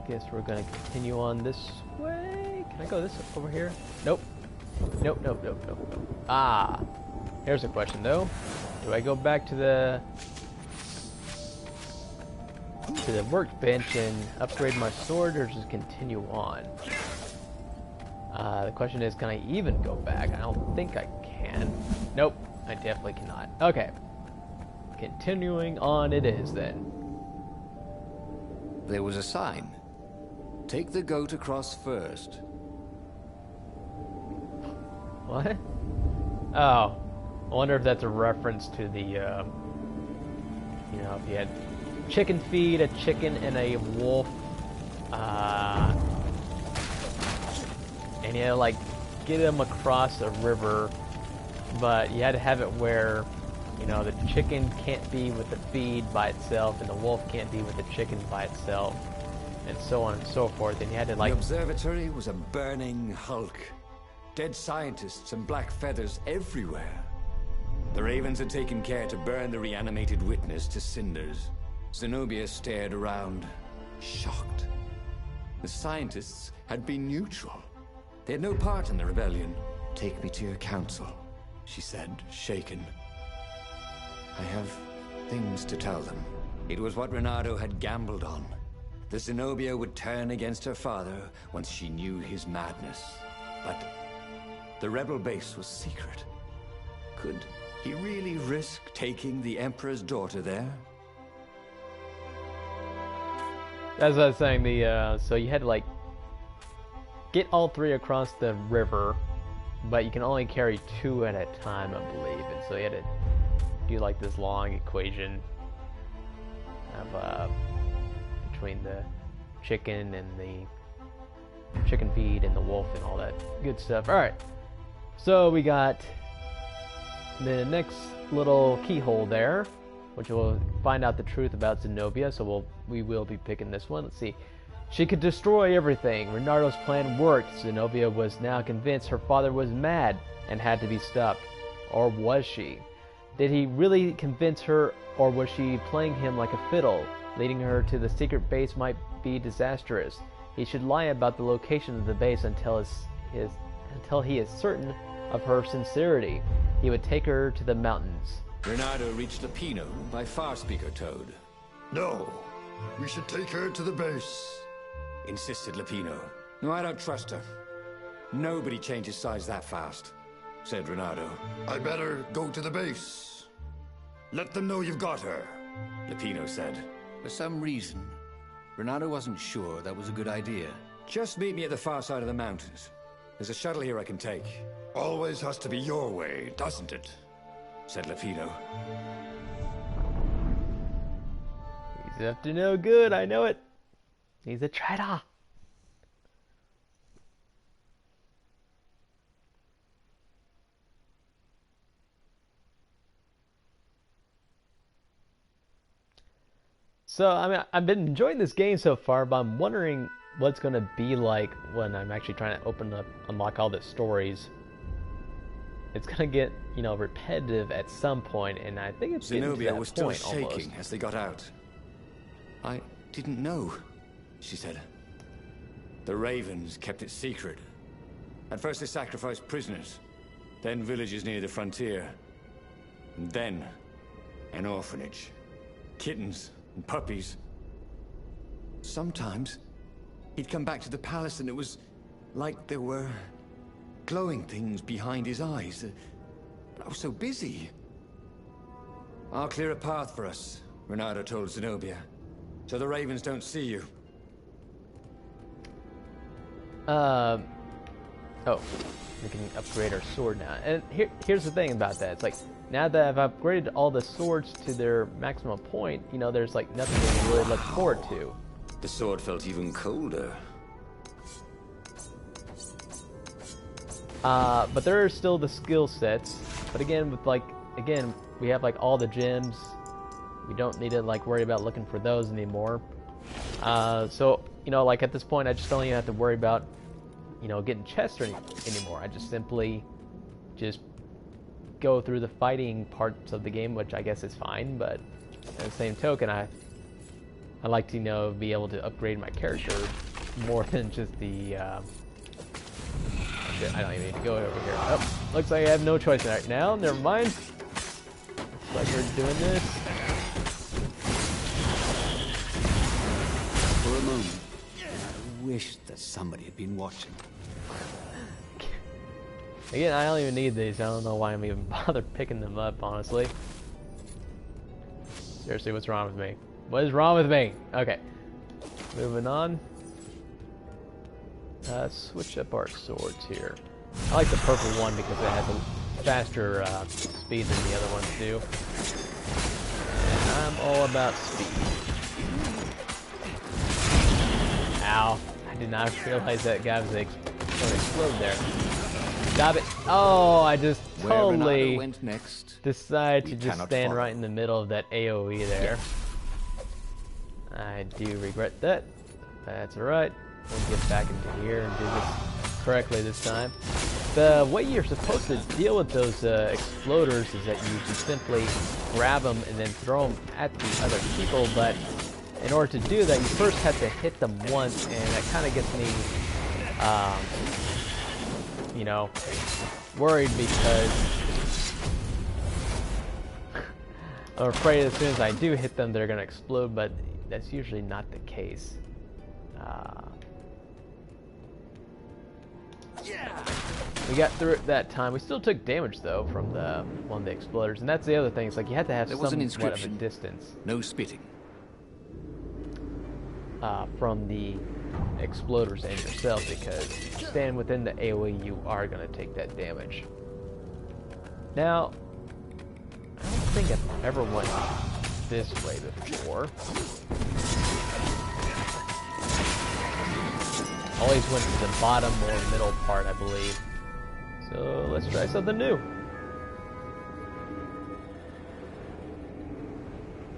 Speaker 1: Guess we're gonna continue on this way. Can I go this over here? Nope. Nope. Ah. Here's a question though. Do I go back to the workbench and upgrade my sword, or just continue on? The question is, can I even go back? I don't think I can. Nope. I definitely cannot. Okay. Continuing on it is then.
Speaker 2: There was a sign. Take the goat across first.
Speaker 1: What? Oh. I wonder if that's a reference to the, if you had chicken feed, a chicken, and a wolf, and you had to, like, get them across a river, but you had to have it where, the chicken can't be with the feed by itself, and the wolf can't be with the chicken by itself, and so on and so forth. And you had to, like...
Speaker 2: The observatory was a burning hulk. Dead scientists and black feathers everywhere. The ravens had taken care to burn the reanimated witness to cinders. Zenobia stared around, shocked. The scientists had been neutral. They had no part in the rebellion. Take me to your council, she said, shaken. I have things to tell them. It was what Renato had gambled on. The Zenobia would turn against her father once she knew his madness. But the rebel base was secret. Could he really risk taking the Emperor's daughter there?
Speaker 1: As I was saying, so you had to, like, get all 3 across the river, but you can only carry 2 at a time, I believe. And so you had to do like this long equation of between the chicken and the chicken feed and the wolf and all that good stuff. All right, so we got the next little keyhole there, which will find out the truth about Zenobia. So we will be picking this one. Let's see. She could destroy everything. Renardo's plan worked. Zenobia was now convinced her father was mad and had to be stopped. Or was she? Did he really convince her, or was she playing him like a fiddle? Leading her to the secret base might be disastrous. He should lie about the location of the base until he is certain of her sincerity. He would take her to the mountains.
Speaker 2: Renardo reached Lupino by Farspeaker Toad.
Speaker 4: No, we should take her to the base,
Speaker 2: Insisted Lupino. No, I don't trust her. Nobody changes sides that fast, said Renardo.
Speaker 4: I better go to the base. Let them know you've got her,
Speaker 2: Lupino said.
Speaker 3: For some reason, Renardo wasn't sure that was a good idea.
Speaker 2: Just meet me at the far side of the mountains. There's a shuttle here I can take,
Speaker 4: Always has to be your way, doesn't it?
Speaker 2: said Lupino.
Speaker 1: He's up to no good, I know it. He's a traitor. So, I mean, I've been enjoying this game so far, but I'm wondering what's going to be like when I'm actually trying to unlock all the stories. It's going to get, repetitive at some point, and I think it's getting to
Speaker 2: Zenobia
Speaker 1: that
Speaker 2: was still
Speaker 1: point
Speaker 2: shaking
Speaker 1: almost.
Speaker 2: as they got out. I didn't know, she said. The Ravens kept it secret. At first they sacrificed prisoners, then villages near the frontier, and then an orphanage. Kittens and puppies. Sometimes he'd come back to the palace and it was like there were glowing things behind his eyes. But I was so busy. I'll clear a path for us, Renardo told Zenobia, so the Ravens don't see you.
Speaker 1: Oh, we can upgrade our sword now. And here's the thing about that. It's like, now that I've upgraded all the swords to their maximum point, there's like nothing to really look forward to.
Speaker 2: The sword felt even colder.
Speaker 1: But there are still the skill sets. But again, we have like all the gems. We don't need to like worry about looking for those anymore. So, like at this point, I just don't even have to worry about, getting chests anymore. I just simply go through the fighting parts of the game, which I guess is fine, but at the same token, I like to, be able to upgrade my character more than just the, I don't even need to go over here. Oh, looks like I have no choice right now. Never mind. Looks like we're doing this.
Speaker 3: For a moment, I wished that somebody had been watching.
Speaker 1: Again, I don't even need these. I don't know why I'm even bothered picking them up, honestly. Seriously, what's wrong with me? What is wrong with me? Okay. Moving on. Switch up our swords here. I like the purple one because it has a faster speed than the other ones do. And I'm all about speed. Ow. I did not realize that guy was going to explode there. Stop it. Oh, I just totally
Speaker 3: went next,
Speaker 1: decided to just
Speaker 3: cannot
Speaker 1: stand
Speaker 3: follow.
Speaker 1: right in the middle of that AoE there. I do regret that. That's alright. We'll get back into here and do this correctly this time. The way you're supposed to deal with those exploders is that you just simply grab them and then throw them at the other people, but in order to do that, you first have to hit them once, and that kind of gets me, worried because I'm afraid as soon as I do hit them, they're going to explode, but that's usually not the case. We got through it that time. We still took damage, though, from one of the exploders, and that's the other thing. It's like you have to have
Speaker 3: There was an
Speaker 1: somewhat of a
Speaker 3: inscription.
Speaker 1: distance
Speaker 3: No spitting.
Speaker 1: from the exploders and yourself, because staying within the AoE, you are going to take that damage. Now, I don't think I've ever went this way before. Always went to the bottom or middle part, I believe. So let's try something new.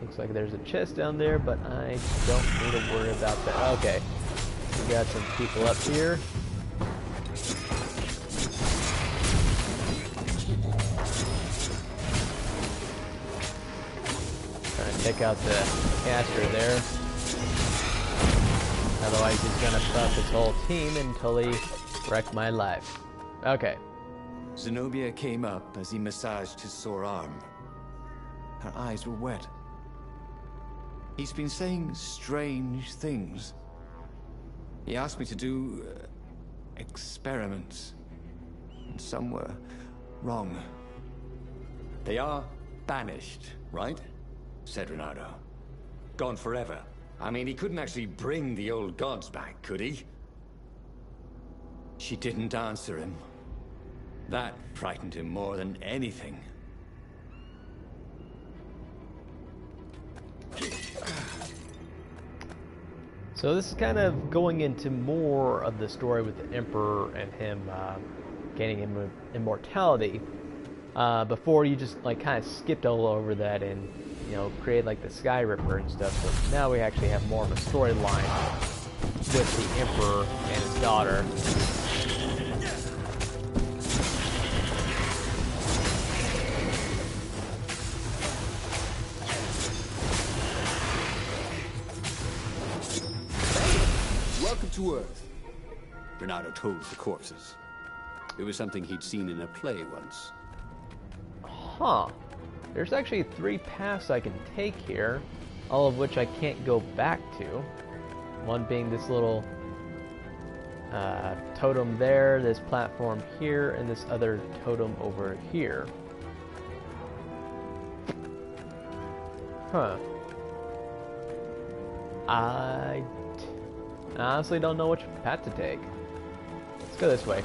Speaker 1: Looks like there's a chest down there, but I don't need to worry about that. Okay, we got some people up here. Trying to take out the caster there. Otherwise he's gonna buff his whole team until he wrecked my life. Okay.
Speaker 2: Zenobia came up as he massaged his sore arm. Her eyes were wet. He's been saying strange things. He asked me to do experiments. And some were wrong.
Speaker 5: They are banished, right? Said Renato. Gone forever. I mean, he couldn't actually bring the old gods back, could he?
Speaker 2: She didn't answer him. That frightened him more than anything.
Speaker 1: So this is kind of going into more of the story with the Emperor and him gaining immortality. Before you just like kind of skipped all over that and, you know, create like the Sky Ripper and stuff. So now we actually have more of a storyline with the Emperor and his daughter.
Speaker 4: Welcome to Earth.
Speaker 5: Renato told the corpses. It was something he'd seen in a play once.
Speaker 1: Huh. There's actually 3 paths I can take here, all of which I can't go back to. One being this little totem there, this platform here, and this other totem over here. Huh. I honestly don't know which path to take. Let's go this way.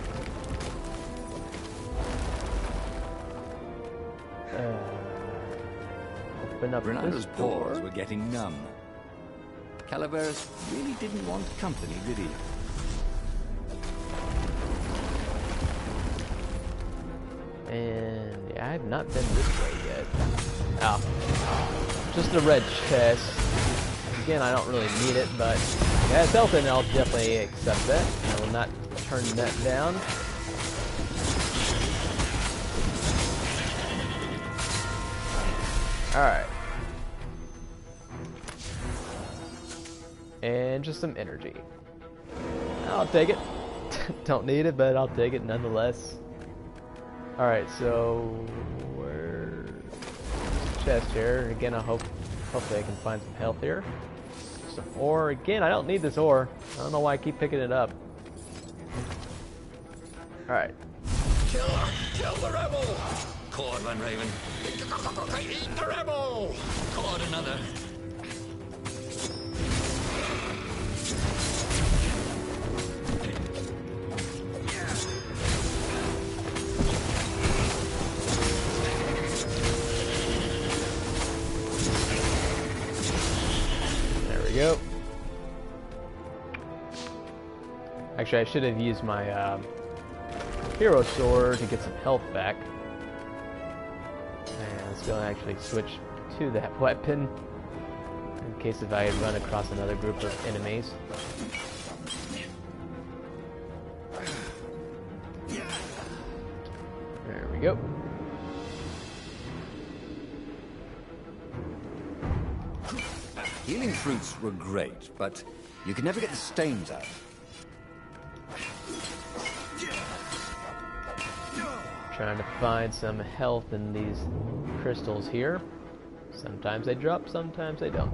Speaker 1: Open up
Speaker 2: Renato's
Speaker 1: this door.
Speaker 2: paws were getting numb. Calaveras really didn't want company, did he?
Speaker 1: And yeah, I have not been this way yet. Oh, just a red chest. Again, I don't really need it, but if it has health in it, I'll definitely accept that. I will not turn that down. Alright. And just some energy. I'll take it. Don't need it, but I'll take it nonetheless. Alright, so where's the chest here? Again, hopefully I can find some health here. Some ore. Again, I don't need this ore. I don't know why I keep picking it up. Alright.
Speaker 5: Kill the rebel! Caught one, Raven. Eat the rebel! Caught another.
Speaker 1: There we go. Actually, I should have used my hero sword to get some health back. And let's go and actually switch to that weapon in case if I run across another group of enemies. There we go.
Speaker 2: Healing fruits were great, but you could never get the stains out.
Speaker 1: Trying to find some health in these crystals here. Sometimes they drop, sometimes they don't.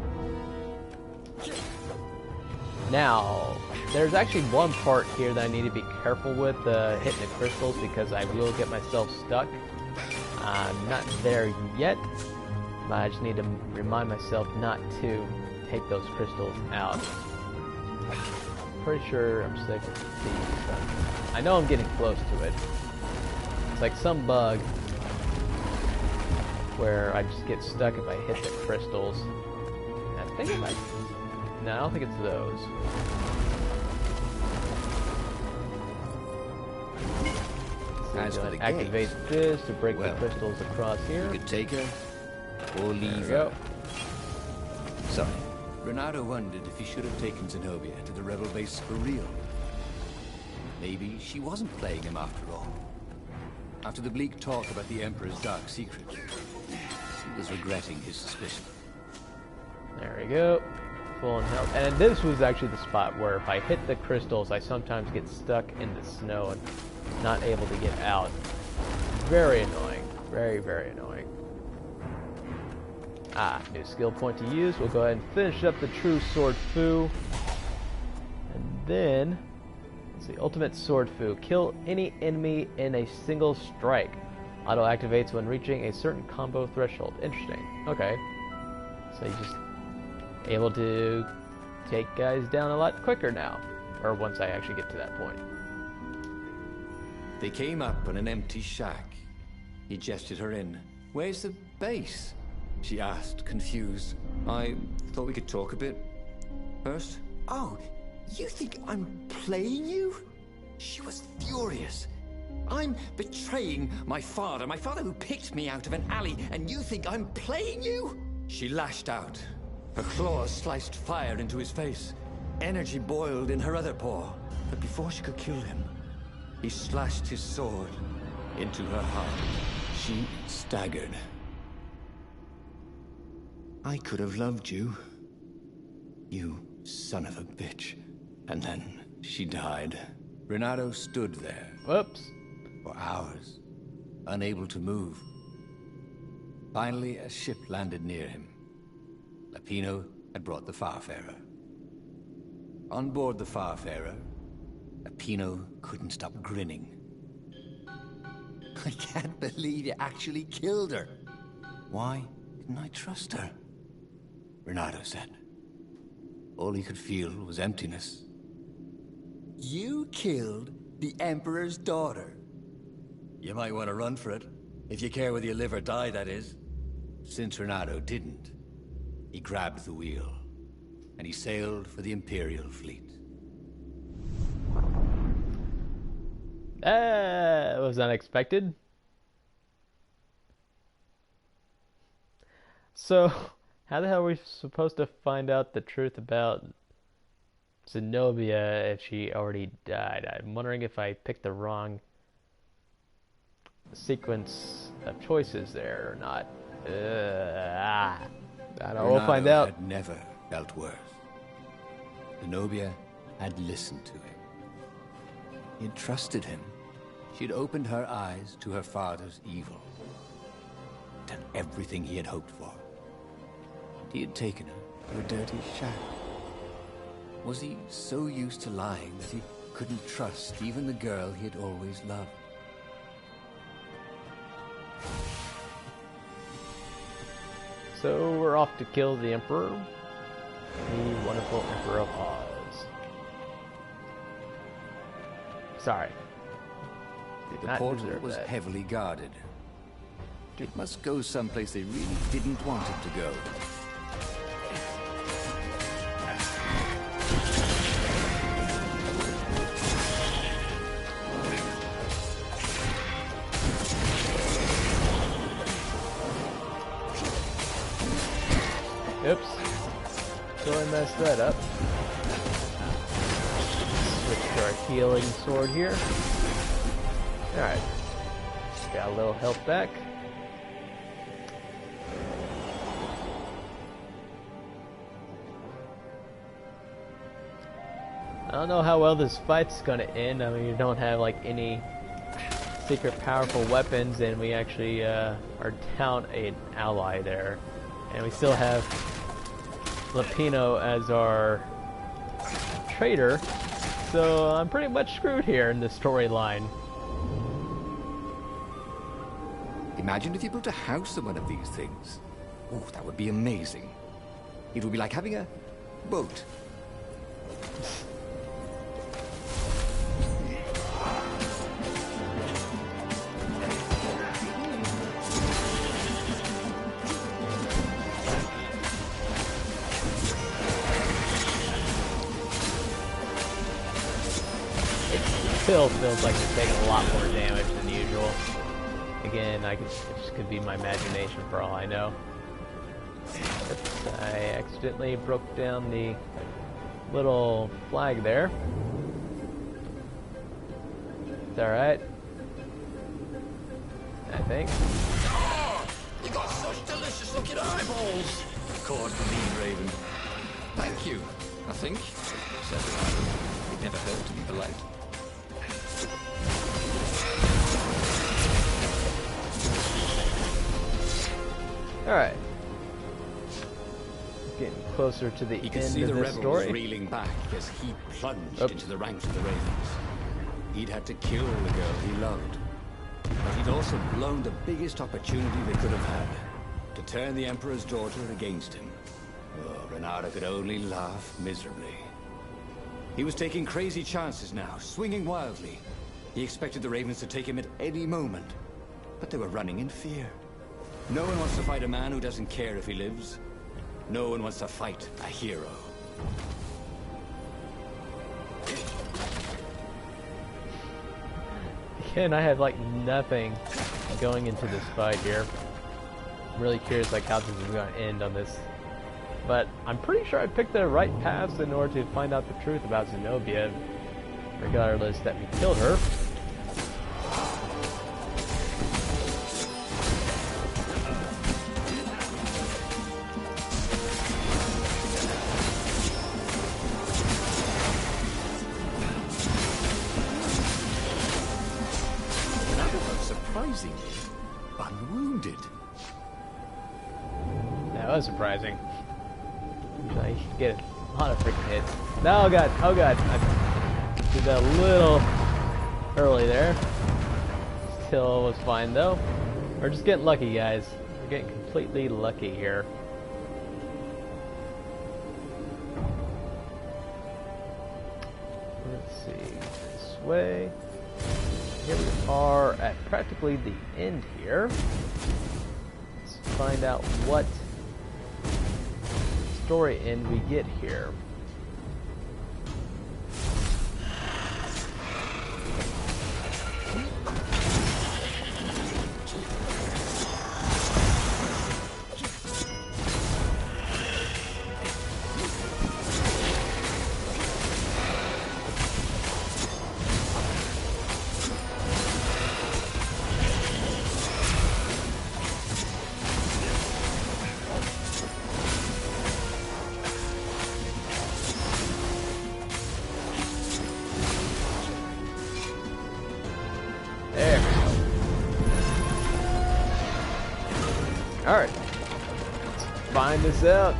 Speaker 1: Now, there's actually one part here that I need to be careful with hitting the crystals because I will get myself stuck. I'm not there yet, but I just need to remind myself not to take those crystals out. pretty sure I'm sick of these. I know I'm getting close to it. It's like some bug where I just get stuck if I hit the crystals. I think it might... No, I don't think it's those.
Speaker 2: As
Speaker 1: So
Speaker 2: for the
Speaker 1: activate
Speaker 2: gate,
Speaker 1: this to break
Speaker 2: well,
Speaker 1: the crystals across here.
Speaker 2: you could take her or
Speaker 1: There
Speaker 2: leave
Speaker 1: we
Speaker 2: her.
Speaker 1: go.
Speaker 2: Sorry. Renato wondered if he should have taken Zenobia to the rebel base for real. Maybe she wasn't playing him after all. After the bleak talk about the Emperor's dark secret, he was regretting his suspicion.
Speaker 1: There we go. Full on health. And this was actually the spot where if I hit the crystals, I sometimes get stuck in the snow and not able to get out. Very annoying. Very, very annoying. Ah, new skill point to use. We'll go ahead and finish up the true sword fu. And then, let's see, ultimate sword fu. Kill any enemy in a single strike. Auto activates when reaching a certain combo threshold. Interesting. Okay. So you just able to take guys down a lot quicker now. Or once I actually get to that point.
Speaker 2: They came up on an empty shack. He gestured her in. Where's the base? She asked, confused. I thought we could talk a bit first.
Speaker 3: Oh, you think I'm playing you?
Speaker 2: She was furious. I'm betraying my father who picked me out of an alley, and you think I'm playing you? She lashed out. Her claws sliced fire into his face. Energy boiled in her other paw. But before she could kill him, he slashed his sword into her heart. She staggered. I could have loved you. You son of a bitch. And then she died. Renato stood there
Speaker 1: Whoops.
Speaker 2: for hours, unable to move. Finally, a ship landed near him. Lapino had brought the Farfarer. On board the Farfarer, Lapino couldn't stop grinning. I can't believe you actually killed her. Why didn't I trust her? Renato said. All he could feel was emptiness.
Speaker 3: You killed the Emperor's daughter.
Speaker 2: You might want to run for it. If you care whether you live or die, that is. Since Renato didn't, he grabbed the wheel, and he sailed for the Imperial fleet.
Speaker 1: That was unexpected. So, how the hell are we supposed to find out the truth about Zenobia if she already died? I'm wondering if I picked the wrong sequence of choices there or not. I don't know. We'll find
Speaker 2: Renato
Speaker 1: out.
Speaker 2: had never felt worse. Zenobia had listened to him. He had trusted him. She had opened her eyes to her father's evil. Done everything he had hoped for. He had taken her to a dirty shack. Was he so used to lying that he couldn't trust even the girl he had always loved?
Speaker 1: So we're off to kill the Emperor, the wonderful Emperor of Oz. Sorry. Did
Speaker 2: The
Speaker 1: not
Speaker 2: portal
Speaker 1: deserve
Speaker 2: was
Speaker 1: that.
Speaker 2: heavily guarded. It must go someplace they really didn't want it to go.
Speaker 1: Oops. So I messed that up. Switch to our healing sword here. Alright. Got a little health back. I don't know how well this fight's gonna end. I mean, you don't have like any secret powerful weapons, and we actually are down an ally there. And we still have Lapino as our traitor, so I'm pretty much screwed here in the storyline.
Speaker 2: Imagine if you built a house on one of these things. Oh, that would be amazing. It would be like having a boat.
Speaker 1: still feels like it's taking a lot more damage than usual. Again, it just could be my imagination for all I know. Oops, I accidentally broke down the little flag there. It's alright. I think.
Speaker 5: Oh, you got such delicious looking eyeballs. Of course, the Raven. Thank you, I think. Said Ronaldo. It never hurt to be polite.
Speaker 1: Alright. Getting closer to the
Speaker 2: He could
Speaker 1: end
Speaker 2: see
Speaker 1: of
Speaker 2: the
Speaker 1: this
Speaker 2: rebels
Speaker 1: story.
Speaker 2: reeling back as he plunged into the ranks of the Ravens. He'd had to kill the girl he loved. But he'd also blown the biggest opportunity they could have had to turn the Emperor's daughter against him. Oh, Renata could only laugh miserably. He was taking crazy chances now, swinging wildly. He expected the Ravens to take him at any moment, but they were running in fear. No one wants to fight a man who doesn't care if he lives. No one wants to fight a hero.
Speaker 1: Again, I have like nothing going into this fight here. I'm really curious like how this is going to end on this. But I'm pretty sure I picked the right paths in order to find out the truth about Zenobia, regardless that we killed her.
Speaker 2: Surprisingly unwounded.
Speaker 1: That was surprising. I get a lot of freaking hits. No, oh god, oh god. I did that a little early there. Still was fine though. We're just getting lucky, guys. We're getting completely lucky here. Let's see, this way. Here we are at practically the end here. Let's find out what story end we get here. Alright, let's find this out.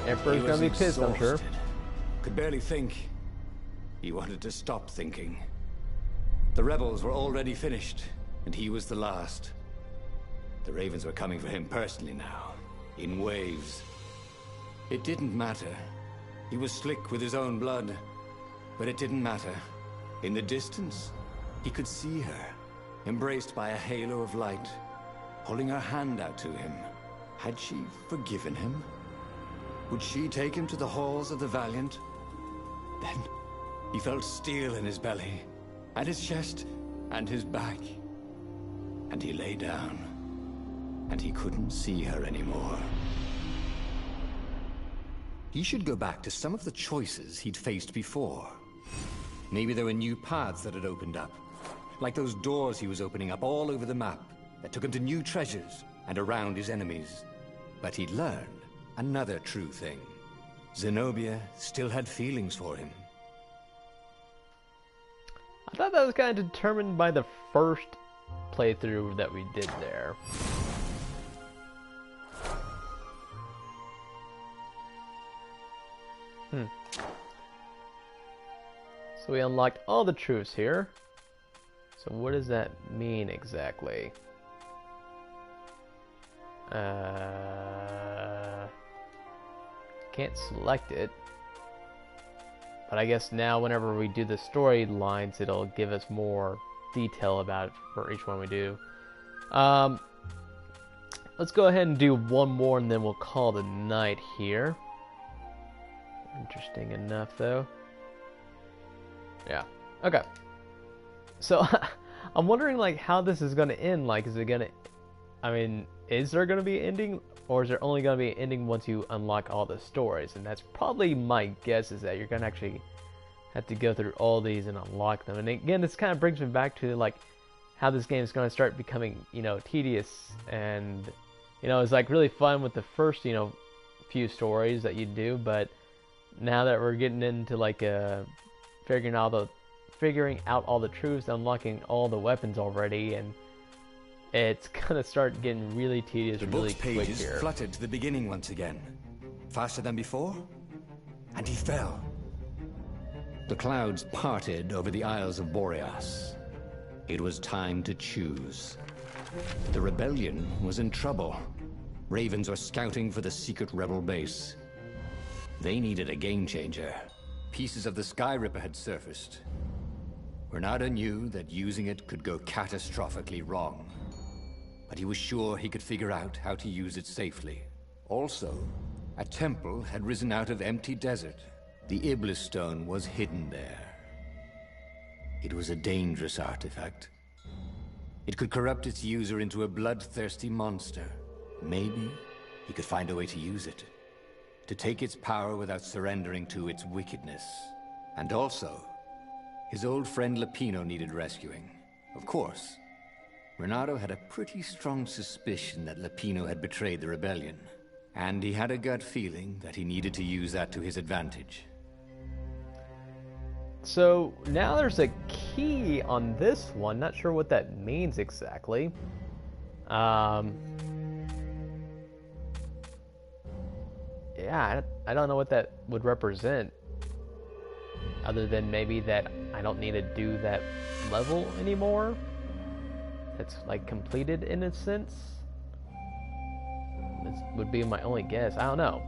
Speaker 1: Emperor's gonna be pissed, I'm sure.
Speaker 2: Could barely think. He wanted to stop thinking. The rebels were already finished, and he was the last. The Ravens were coming for him personally now, in waves. It didn't matter. He was slick with his own blood, but it didn't matter. In the distance, he could see her, embraced by a halo of light, holding her hand out to him. Had she forgiven him? Would she take him to the halls of the Valiant? Then he felt steel in his belly, and his chest, and his back. And he lay down, and he couldn't see her anymore. He should go back to some of the choices he'd faced before. Maybe there were new paths that had opened up, like those doors he was opening up all over the map that took him to new treasures and around his enemies. But he'd learned another true thing. Zenobia still had feelings for him.
Speaker 1: I thought that was kind of determined by the first playthrough that we did there. So we unlocked all the truths here. So what does that mean exactly? Can't select it. But I guess now whenever we do the storylines, it'll give us more detail about it for each one we do. let's go ahead and do one more and then we'll call it a night here. Interesting enough, though. Yeah. Okay. So, I'm wondering, like, how this is going to end. Like, is it going to... I mean, is there going to be an ending? Or is there only going to be an ending once you unlock all the stories? And that's probably my guess, is that you're going to actually have to go through all these and unlock them. And again, this kind of brings me back to, like, how this game is going to start becoming, you know, tedious. And, you know, it's, like, really fun with the first, you know, few stories that you do. But now that we're getting into, like, figuring out all the truths, unlocking all the weapons already, and it's gonna start getting really tedious really quick here. The book's pages
Speaker 2: fluttered to the beginning once again, faster than before, and he fell. The clouds parted over the Isles of Boreas. It was time to choose. The rebellion was in trouble. Ravens were scouting for the secret rebel base. They needed a game changer.
Speaker 3: Pieces of the Sky Ripper had surfaced. Bernardo knew that using it could go catastrophically wrong, but he was sure he could figure out how to use it safely. Also, a temple had risen out of empty desert. The Iblis Stone was hidden there. It was a dangerous artifact. It could corrupt its user into a bloodthirsty monster. Maybe he could find a way to use it, to take its power without surrendering to its wickedness. And also, his old friend Lapino needed rescuing. Of course, Renato had a pretty strong suspicion that Lapino had betrayed the rebellion, and he had a gut feeling that he needed to use that to his advantage.
Speaker 1: So now there's a key on this one. Not sure what that means exactly. Yeah, I don't know what that would represent, other than maybe that I don't need to do that level anymore. It's like completed in a sense. This would be my only guess. I don't know.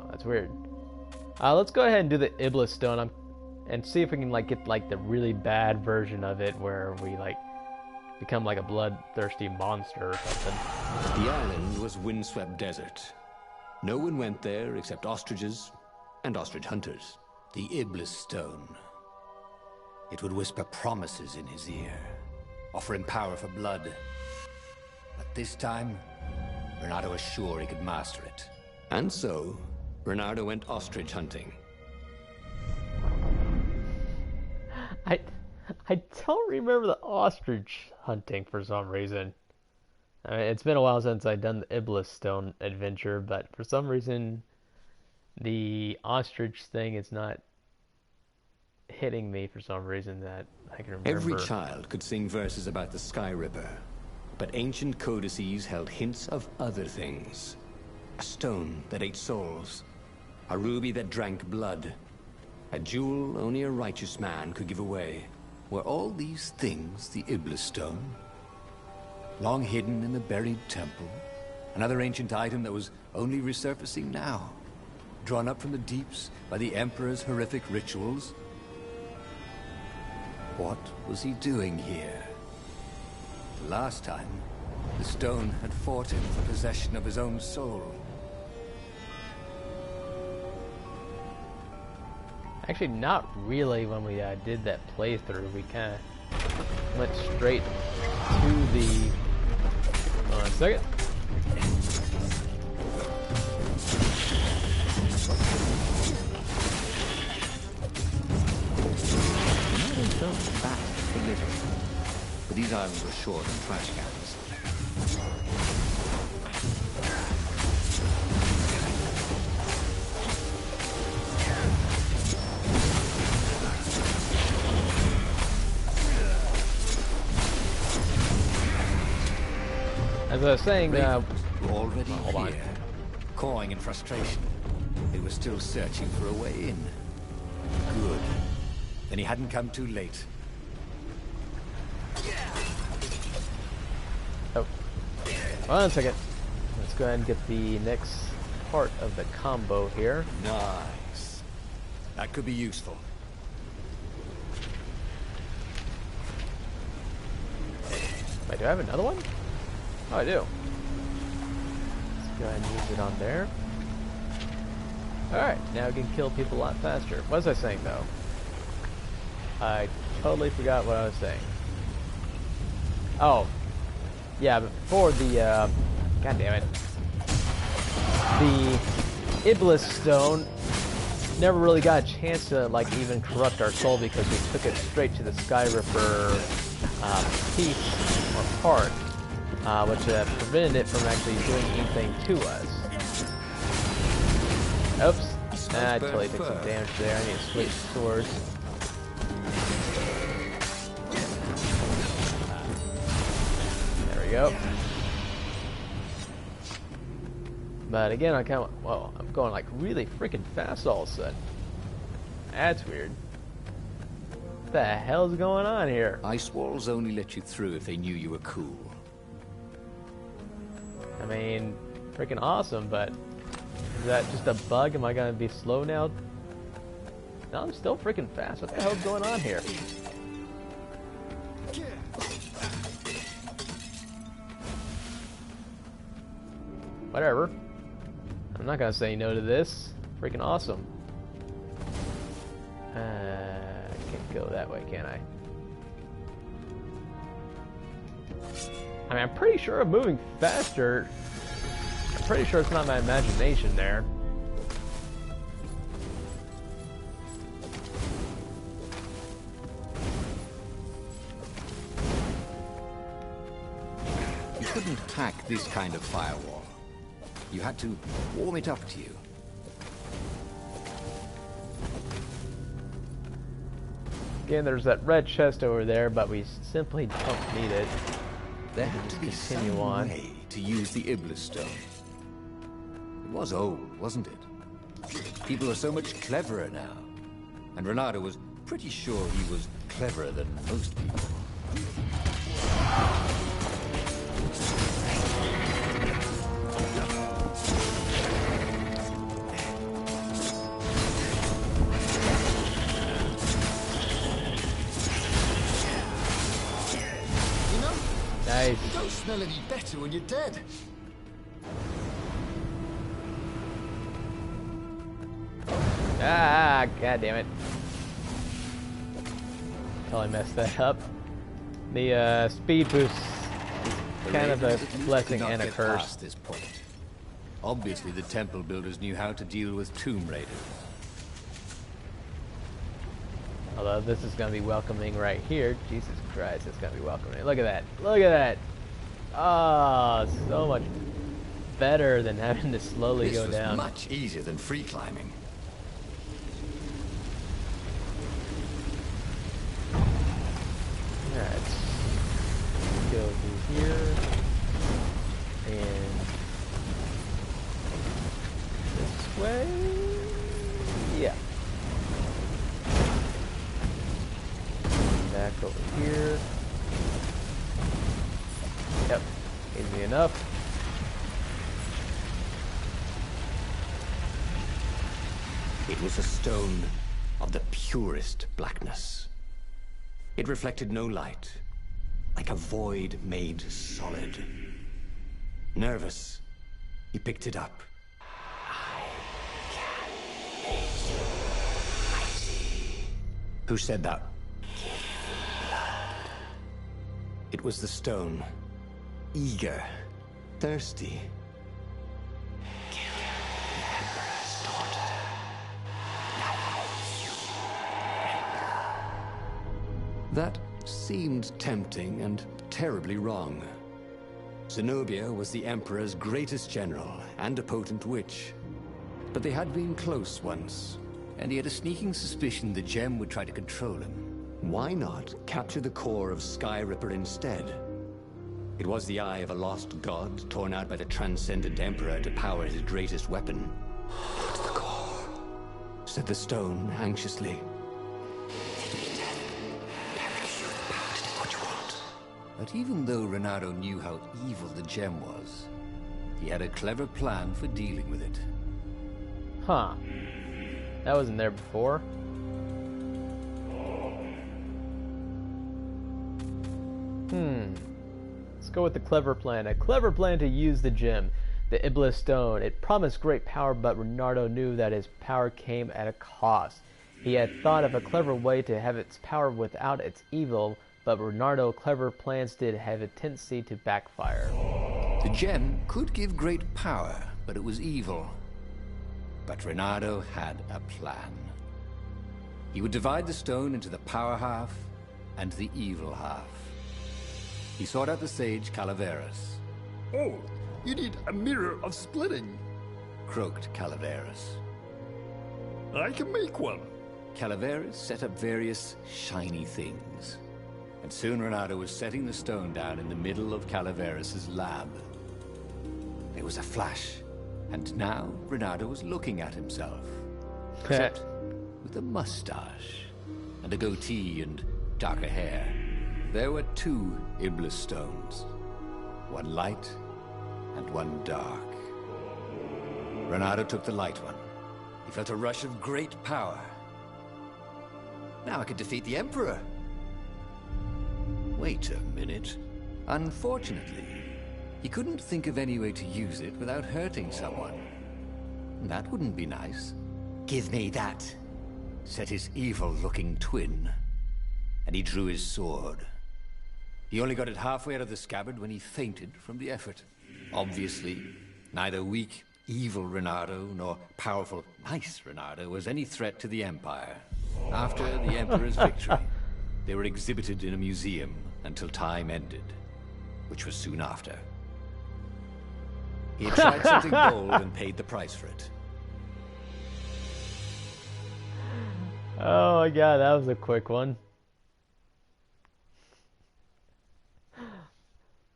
Speaker 1: That's weird. Let's go ahead and do the Iblis Stone and see if we can like get like the really bad version of it, where we like become like a bloodthirsty monster or something.
Speaker 2: The island was windswept desert. No one went there except ostriches and ostrich hunters.
Speaker 3: The Iblis Stone. It would whisper promises in his ear, offer him power for blood. But this time, Bernardo was sure he could master it.
Speaker 2: And so, Bernardo went ostrich hunting.
Speaker 1: I don't remember the ostrich hunting for some reason. I mean, it's been a while since I've done the Iblis Stone adventure, but for some reason, the ostrich thing is not hitting me for some reason that I can remember.
Speaker 2: Every child could sing verses about the Sky Ripper, but ancient codices held hints of other things. A stone that ate souls, a ruby that drank blood, a jewel only a righteous man could give away.
Speaker 3: Were all these things the Iblis Stone? Long hidden in the buried temple? Another ancient item that was only resurfacing now? Drawn up from the deeps by the Emperor's horrific rituals? What was he doing here? The last time, the stone had fought him for possession of his own soul.
Speaker 1: Actually, not really. When we did that playthrough, we kind of went straight to the... Hold on a second.
Speaker 2: Fast for living, but these islands were short and trash cans.
Speaker 1: As I was saying,
Speaker 3: Ravens were already
Speaker 1: hold on.
Speaker 3: here, cawing in frustration. They were still searching for a way in. Good. Then he hadn't come too late.
Speaker 1: Oh, hold on a second. Let's go ahead and get the next part of the combo here.
Speaker 3: Nice. That could be useful.
Speaker 1: Wait, do I have another one? Oh, I do. Go ahead and use it on there. Alright, now we can kill people a lot faster. What was I saying, though? I totally forgot what I was saying. Oh. Yeah, but before the, God damn it. The Iblis Stone never really got a chance to, like, even corrupt our soul because we took it straight to the Sky Ripper piece or part, which prevented it from actually doing anything to us. Oops. I totally took some damage there. I need to switch swords. There we go. But again, I kind of, whoa, I'm going like really freaking fast all of a sudden. That's weird. What the hell's going on here?
Speaker 3: Ice walls only let you through if they knew you were cool.
Speaker 1: I mean, freaking awesome, but is that just a bug? Am I gonna be slow now? No, I'm still freaking fast. What the hell's going on here? Whatever. I'm not gonna say no to this. Freaking awesome. I can't go that way, can I? I mean, I'm pretty sure I'm moving faster. I'm pretty sure it's not my imagination there.
Speaker 3: You couldn't hack this kind of firewall. You had to warm it up to you.
Speaker 1: Again, there's that red chest over there, but we simply don't need it.
Speaker 3: There had to be
Speaker 1: Continue
Speaker 3: some
Speaker 1: on.
Speaker 3: way to use the Iblis Stone. It was old, wasn't it? People are so much cleverer now. And Renato was pretty sure he was cleverer than most people.
Speaker 1: Nice.
Speaker 5: You don't smell any better when you're dead.
Speaker 1: Ah, god damn it. Totally messed that up. The speed boost is kind of a
Speaker 3: Ravens at least
Speaker 1: blessing
Speaker 3: could not
Speaker 1: and a
Speaker 3: get
Speaker 1: curse.
Speaker 3: past this point. Obviously, the temple builders knew how to deal with Tomb Raiders.
Speaker 1: Although this is going to be welcoming right here. Jesus Christ, it's going to be welcoming. Look at that. Look at that. Oh, so much better than having to slowly
Speaker 3: This
Speaker 1: go
Speaker 3: was
Speaker 1: down.
Speaker 3: much easier than free climbing.
Speaker 1: Alright. Let's go through here. And this way. Yeah. Back over here. Yep. Easy enough.
Speaker 3: It was a stone of the purest blackness. It reflected no light, like a void made solid. Nervous, he picked it up. Who said that? It was the stone. Eager. Thirsty. That seemed tempting and terribly wrong. Zenobia was the Emperor's greatest general and a potent witch. But they had been close once, and he had a sneaking suspicion the gem would try to control him. Why not capture the core of Sky Ripper instead? It was the eye of a lost god torn out by the transcendent Emperor to power his greatest weapon. What's the core? Said the stone anxiously. But even though Renato knew how evil the gem was, he had a clever plan for dealing with it.
Speaker 1: Huh. That wasn't there before. Let's go with the clever plan. A clever plan to use the gem. the Iblis Stone. It promised great power, but Renardo knew that his power came at a cost. He had thought of a clever way to have its power without its evil, but Renardo's clever plans did have a tendency to backfire.
Speaker 3: The gem could give great power, but it was evil. But Renardo had a plan. He would divide the stone into the power half and the evil half. He sought out the sage Calaveras.
Speaker 4: Oh, you need a mirror of splitting.
Speaker 3: Croaked Calaveras.
Speaker 4: I can make one.
Speaker 3: Calaveras set up various shiny things. And soon Renardo was setting the stone down in the middle of Calaveras' lab. There was a flash, and now Renardo was looking at himself. Except with a mustache, and a goatee, and darker hair. There were two Iblis stones. One light, and one dark. Renardo took the light one. He felt a rush of great power. Now I could defeat the Emperor. Wait a minute. Unfortunately, he couldn't think of any way to use it without hurting someone. That wouldn't be nice. Give me that, said his evil-looking twin. And he drew his sword. He only got it halfway out of the scabbard when he fainted from the effort. Obviously, neither weak, evil Renardo nor powerful, nice Renardo was any threat to the Empire. After the Emperor's victory, they were exhibited in a museum until time ended, which was soon after. He had tried something bold and paid the price for it.
Speaker 1: Oh my god, that was a quick one.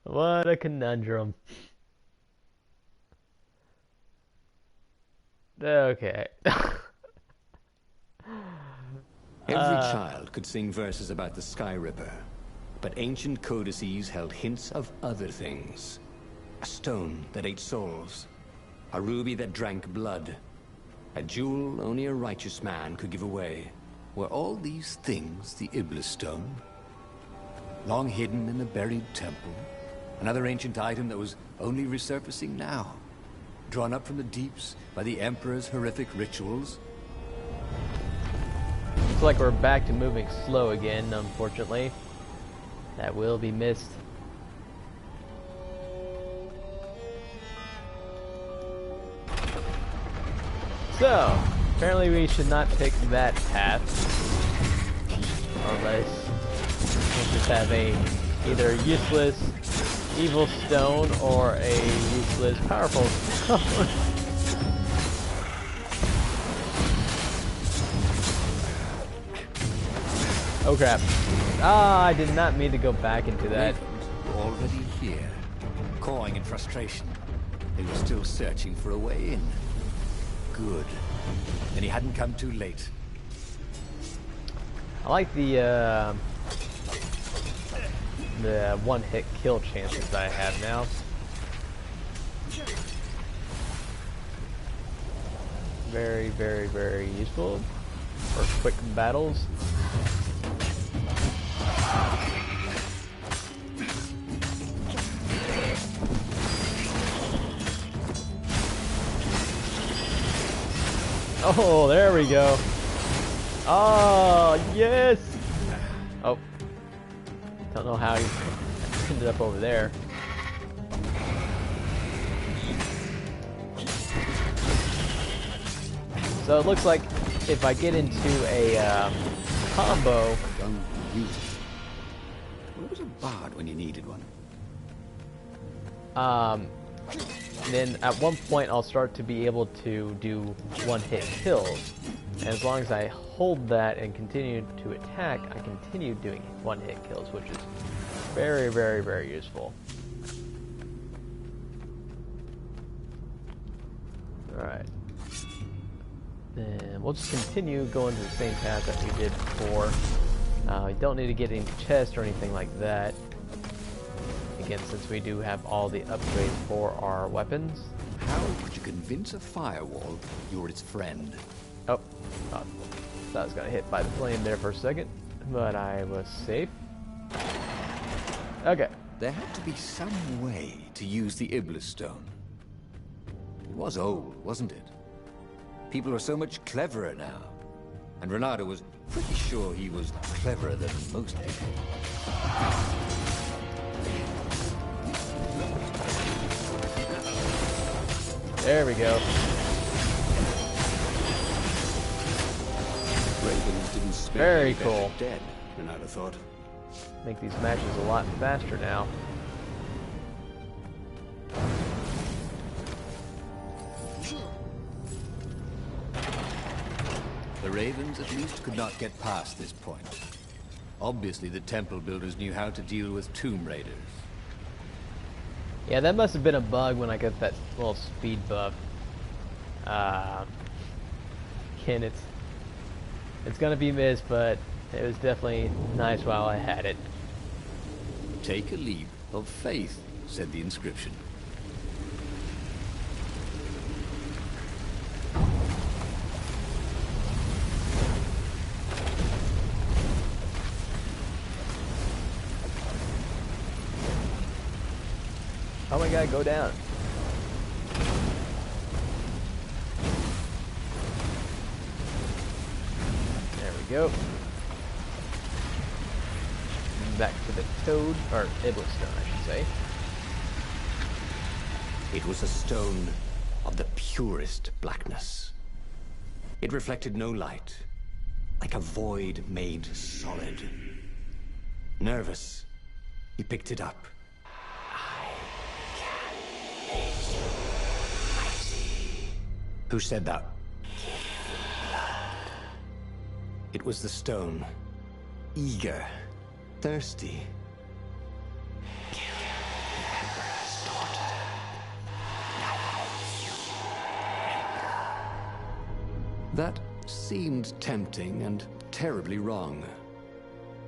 Speaker 1: What a conundrum. Okay.
Speaker 3: Every child could sing verses about the Sky Ripper, but ancient codices held hints of other things. A stone that ate souls, a ruby that drank blood, a jewel only a righteous man could give away. Were all these things the Iblis Stone? Long hidden in a buried temple? Another ancient item that was only resurfacing now? Drawn up from the deeps by the Emperor's horrific rituals?
Speaker 1: Looks like we're back to moving slow again, unfortunately. That will be missed. So, apparently we should not take that path. Unless we'll just have a either useless evil stone or a useless powerful stone. Oh crap. Ah, I did not mean to go back into that.
Speaker 3: Ravens were already here, cawing in frustration. They were still searching for a way in. Good. And he hadn't come too late.
Speaker 1: I like the one-hit kill chances that I have now. Very, very, very useful for quick battles. Oh, there we go. Oh, yes! Oh. Don't know how he ended up over there. So it looks like if I get into a combo...
Speaker 3: Where was a bard when you needed one?
Speaker 1: Then at one point I'll start to be able to do one-hit kills. And as long as I hold that and continue to attack, I continue doing one-hit kills, which is very, very, very useful. Alright. Then we'll just continue going to the same path that we did before. We don't need to get any chests or anything like that. Again, since we do have all the upgrades for our weapons.
Speaker 3: How could you convince a firewall you were its friend?
Speaker 1: Oh, thought I was gonna hit by the flame there for a second, but I was safe. Okay.
Speaker 3: There had to be some way to use the Iblis Stone. was old, wasn't it? People are so much cleverer now. And Renato was pretty sure he was cleverer than most people.
Speaker 1: There we go.
Speaker 4: Ravens didn't spare
Speaker 1: Very
Speaker 4: any better
Speaker 1: cool.
Speaker 4: dead, Renato thought.
Speaker 1: Make these matches a lot faster now.
Speaker 3: The Ravens at least could not get past this point. Obviously, the temple builders knew how to deal with tomb raiders.
Speaker 1: Yeah, that must have been a bug when I got that little speed buff. Again, it's gonna be missed, but it was definitely nice while I had it.
Speaker 3: Take a leap of faith, said the inscription.
Speaker 1: Oh my god, go down. There we go. Back to the toad, or Iblis stone, I should say.
Speaker 2: It was a stone of the purest blackness. It reflected no light, like a void made solid. Nervous, he picked it up. Who said that? It was the stone. Eager. Thirsty. That seemed tempting and terribly wrong.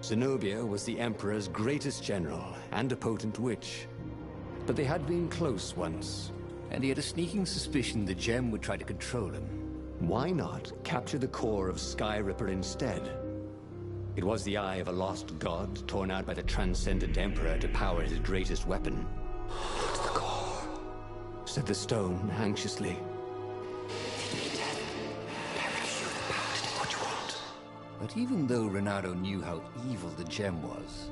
Speaker 2: Zenobia was the Emperor's greatest general and a potent witch. But they had been close once.
Speaker 3: And he had a sneaking suspicion the gem would try to control him.
Speaker 2: Why not capture the core of Sky Ripper instead? It was the eye of a lost god torn out by the Transcendent Emperor to power his greatest weapon. What's the core? Said the stone anxiously.
Speaker 3: But even though Renato knew how evil the gem was,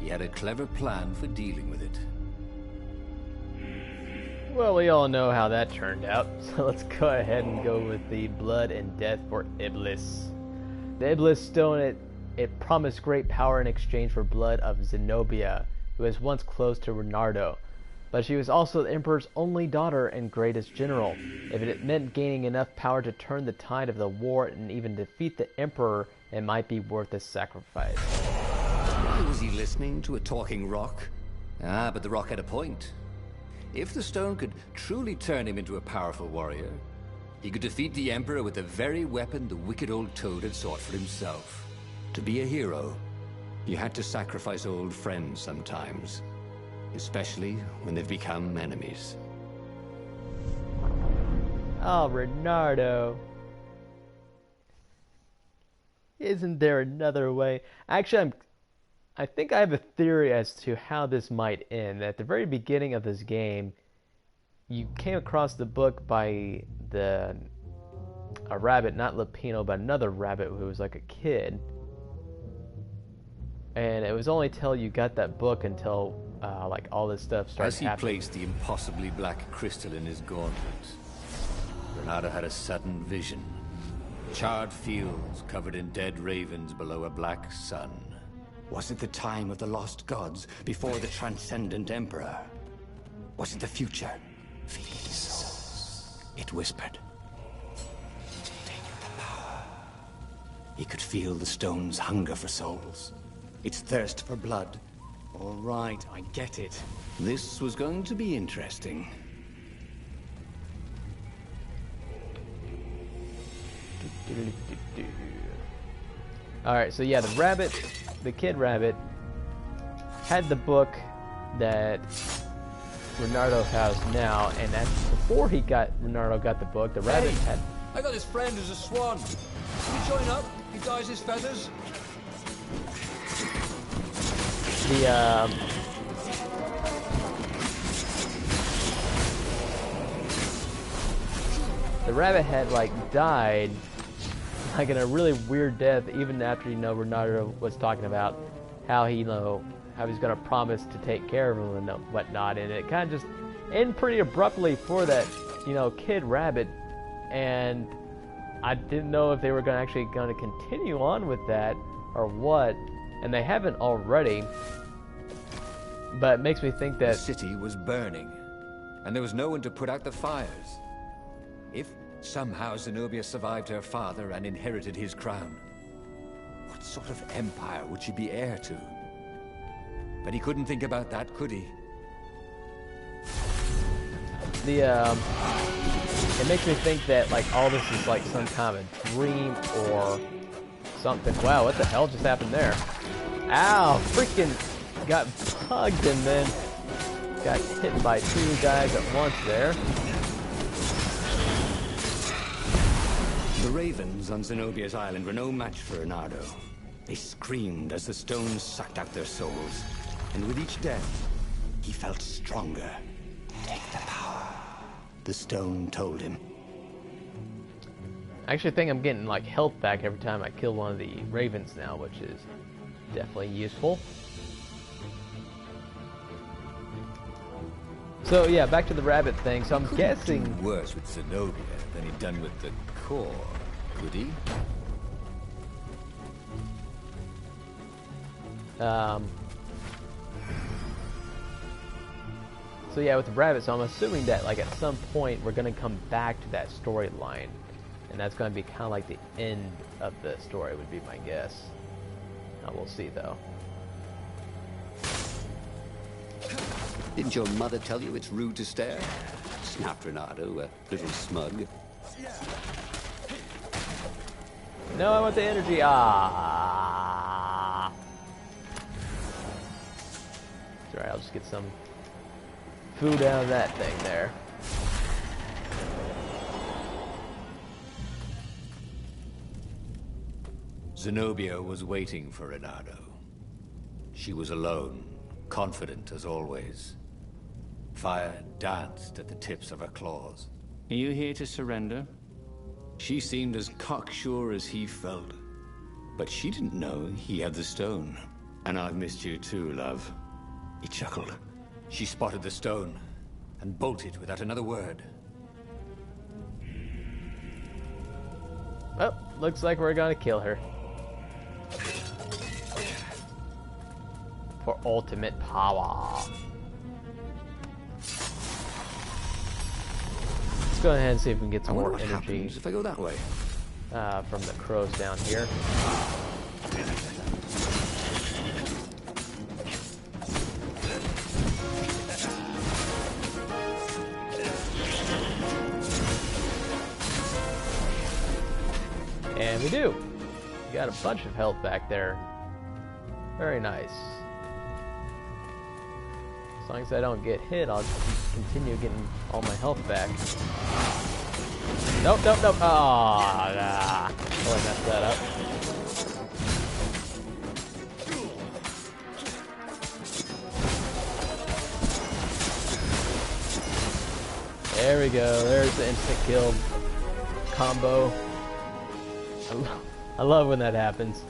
Speaker 3: he had a clever plan for dealing with it.
Speaker 1: Well, we all know how that turned out, so let's go ahead and go with the blood and death for Iblis. The Iblis stone, it promised great power in exchange for blood of Zenobia, who was once close to Renato. But she was also the Emperor's only daughter and greatest general. If it meant gaining enough power to turn the tide of the war and even defeat the Emperor, it might be worth the sacrifice.
Speaker 3: Why was he listening to a talking rock? Ah, but the rock had a point. If the stone could truly turn him into a powerful warrior, he could defeat the Emperor with the very weapon the wicked old toad had sought for himself.
Speaker 2: To be a hero, you had to sacrifice old friends sometimes. Especially when they've become enemies.
Speaker 1: Oh, Renato. Isn't there another way? Actually, I think I have a theory as to how this might end. At the very beginning of this game, you came across the book by a rabbit, not Lupino, but another rabbit who was like a kid. And it was only till you got that book until like all this stuff started
Speaker 3: As he
Speaker 1: happening.
Speaker 3: placed the impossibly black crystal in his gauntlet, Renato had a sudden vision. Charred fields covered in dead ravens below a black sun.
Speaker 2: Was it the time of the lost gods before the Transcendent Emperor? Was it the future? Feed souls, it whispered. Take the power. He could feel the stone's hunger for souls. Its thirst for blood. All right, I get it.
Speaker 3: This was going to be interesting.
Speaker 1: Alright, so yeah, the kid rabbit, had the book that Renato has now, and that's before Renato got the book, the rabbit had...
Speaker 5: I got this friend who's a swan. Can you join up? He dyes his feathers.
Speaker 1: the rabbit had like died like in a really weird death, even after Renato was talking about how he how he's gonna promise to take care of him and whatnot, and it kind of just ended pretty abruptly for that kid rabbit, and I didn't know if they were actually gonna continue on with that or what, and they haven't already. But it makes me think that
Speaker 3: the city was burning, and there was no one to put out the fires. If somehow Zenobia survived her father and inherited his crown, what sort of empire would she be heir to? But he couldn't think about that, could he?
Speaker 1: It makes me think that like all this is like some kind of a dream or something. Wow, what the hell just happened there? Ow, freaking got hugged and then got hit by two guys at once there.
Speaker 2: The ravens on Zenobia's island were no match for Renato. They screamed as the stones sucked out their souls, and with each death, he felt stronger. Take the power, the stone told him.
Speaker 1: I actually think I'm getting like health back every time I kill one of the ravens now, which is definitely useful. So yeah, back to the rabbit thing. So I'm guessing
Speaker 3: do worse with Zenobia than he'd done with the core, could he?
Speaker 1: So yeah, with the rabbit, so I'm assuming that like at some point we're gonna come back to that storyline, and that's gonna be kind of like the end of the story would be my guess. We'll see though.
Speaker 5: Didn't your mother tell you it's rude to stare? Snapped Renato, a little smug.
Speaker 1: No, I want the energy. Ah. It's alright, I'll just get some food out of that thing there.
Speaker 3: Zenobia was waiting for Renato. She was alone, confident as always. Fire danced at the tips of her claws.
Speaker 2: Are you here to surrender?
Speaker 3: She seemed as cocksure as he felt. But she didn't know he had the stone.
Speaker 2: And I've missed you too, love.
Speaker 3: He chuckled. She spotted the stone and bolted without another word.
Speaker 1: Well, looks like we're gonna kill her. For ultimate power. Let's go ahead and see if we can get some more energy
Speaker 3: if I go that way.
Speaker 1: from the crows down here. And we do. We got a bunch of health back there. Very nice. As long as I don't get hit, I'll continue getting all my health back. Nope, nope, nope. Oh, nah. Oh, I messed that up. There we go. There's the instant kill combo. I love when that happens.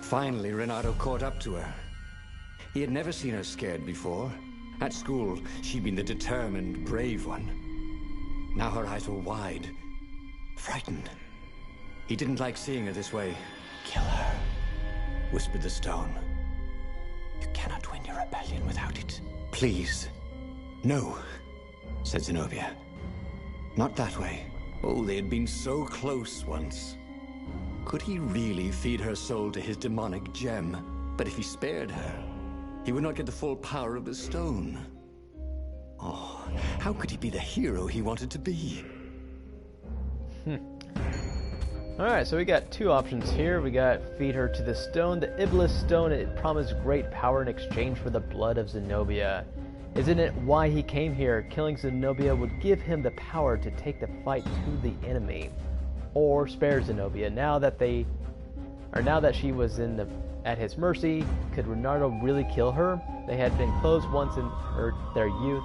Speaker 2: Finally, Renato caught up to her. He had never seen her scared before. At school, she'd been the determined, brave one. Now her eyes were wide, frightened. He didn't like seeing her this way.
Speaker 5: Kill her,
Speaker 2: Whispered the stone.
Speaker 5: you cannot win your rebellion without it.
Speaker 2: Please. No, said Zenobia. Not that way. Oh, they had been so close once. Could he really feed her soul to his demonic gem? But if he spared her, he would not get the full power of the stone. Oh, how could he be the hero he wanted to be?
Speaker 1: Alright, so we got two options here. We got feed her to the stone, the Iblis stone. It promised great power in exchange for the blood of Zenobia. Isn't it why he came here? Killing Zenobia would give him the power to take the fight to the enemy. Or spare Zenobia. Now that they or now that she was at his mercy, could Renardo really kill her? They had been close once in their youth.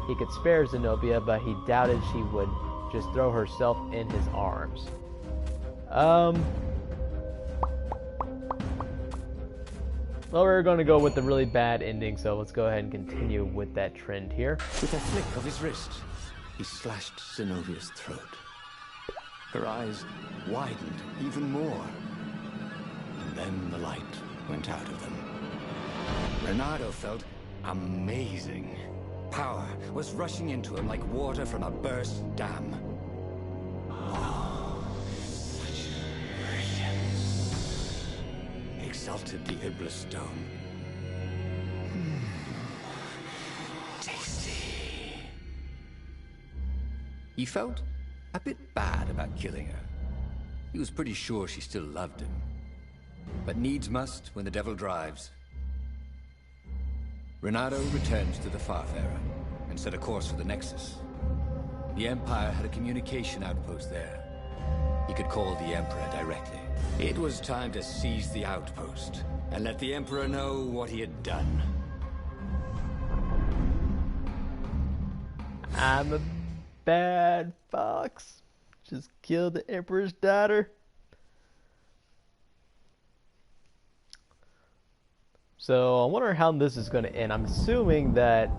Speaker 1: He could spare Zenobia, but he doubted she would just throw herself in his arms. Well, we're going to go with the really bad ending, so let's go ahead and continue with that trend here.
Speaker 3: With a flick of his wrist, he slashed Zenobia's throat. Her eyes widened even more. And then the light went out of them. Renardo felt amazing. Power was rushing into him like water from a burst dam. Oh, such brilliance, exulted the Iblis stone. Tasty. He felt a bit bad about killing her. He was pretty sure she still loved him. But needs must when the devil drives. Renardo returns to the Farfarer and set a course for the Nexus. The Empire had a communication outpost there. He could call the Emperor directly. It was time to seize the outpost and let the Emperor know what he had done.
Speaker 1: I'm a bad fox. Just killed the Emperor's daughter. So I wonder how this is going to end. I'm assuming that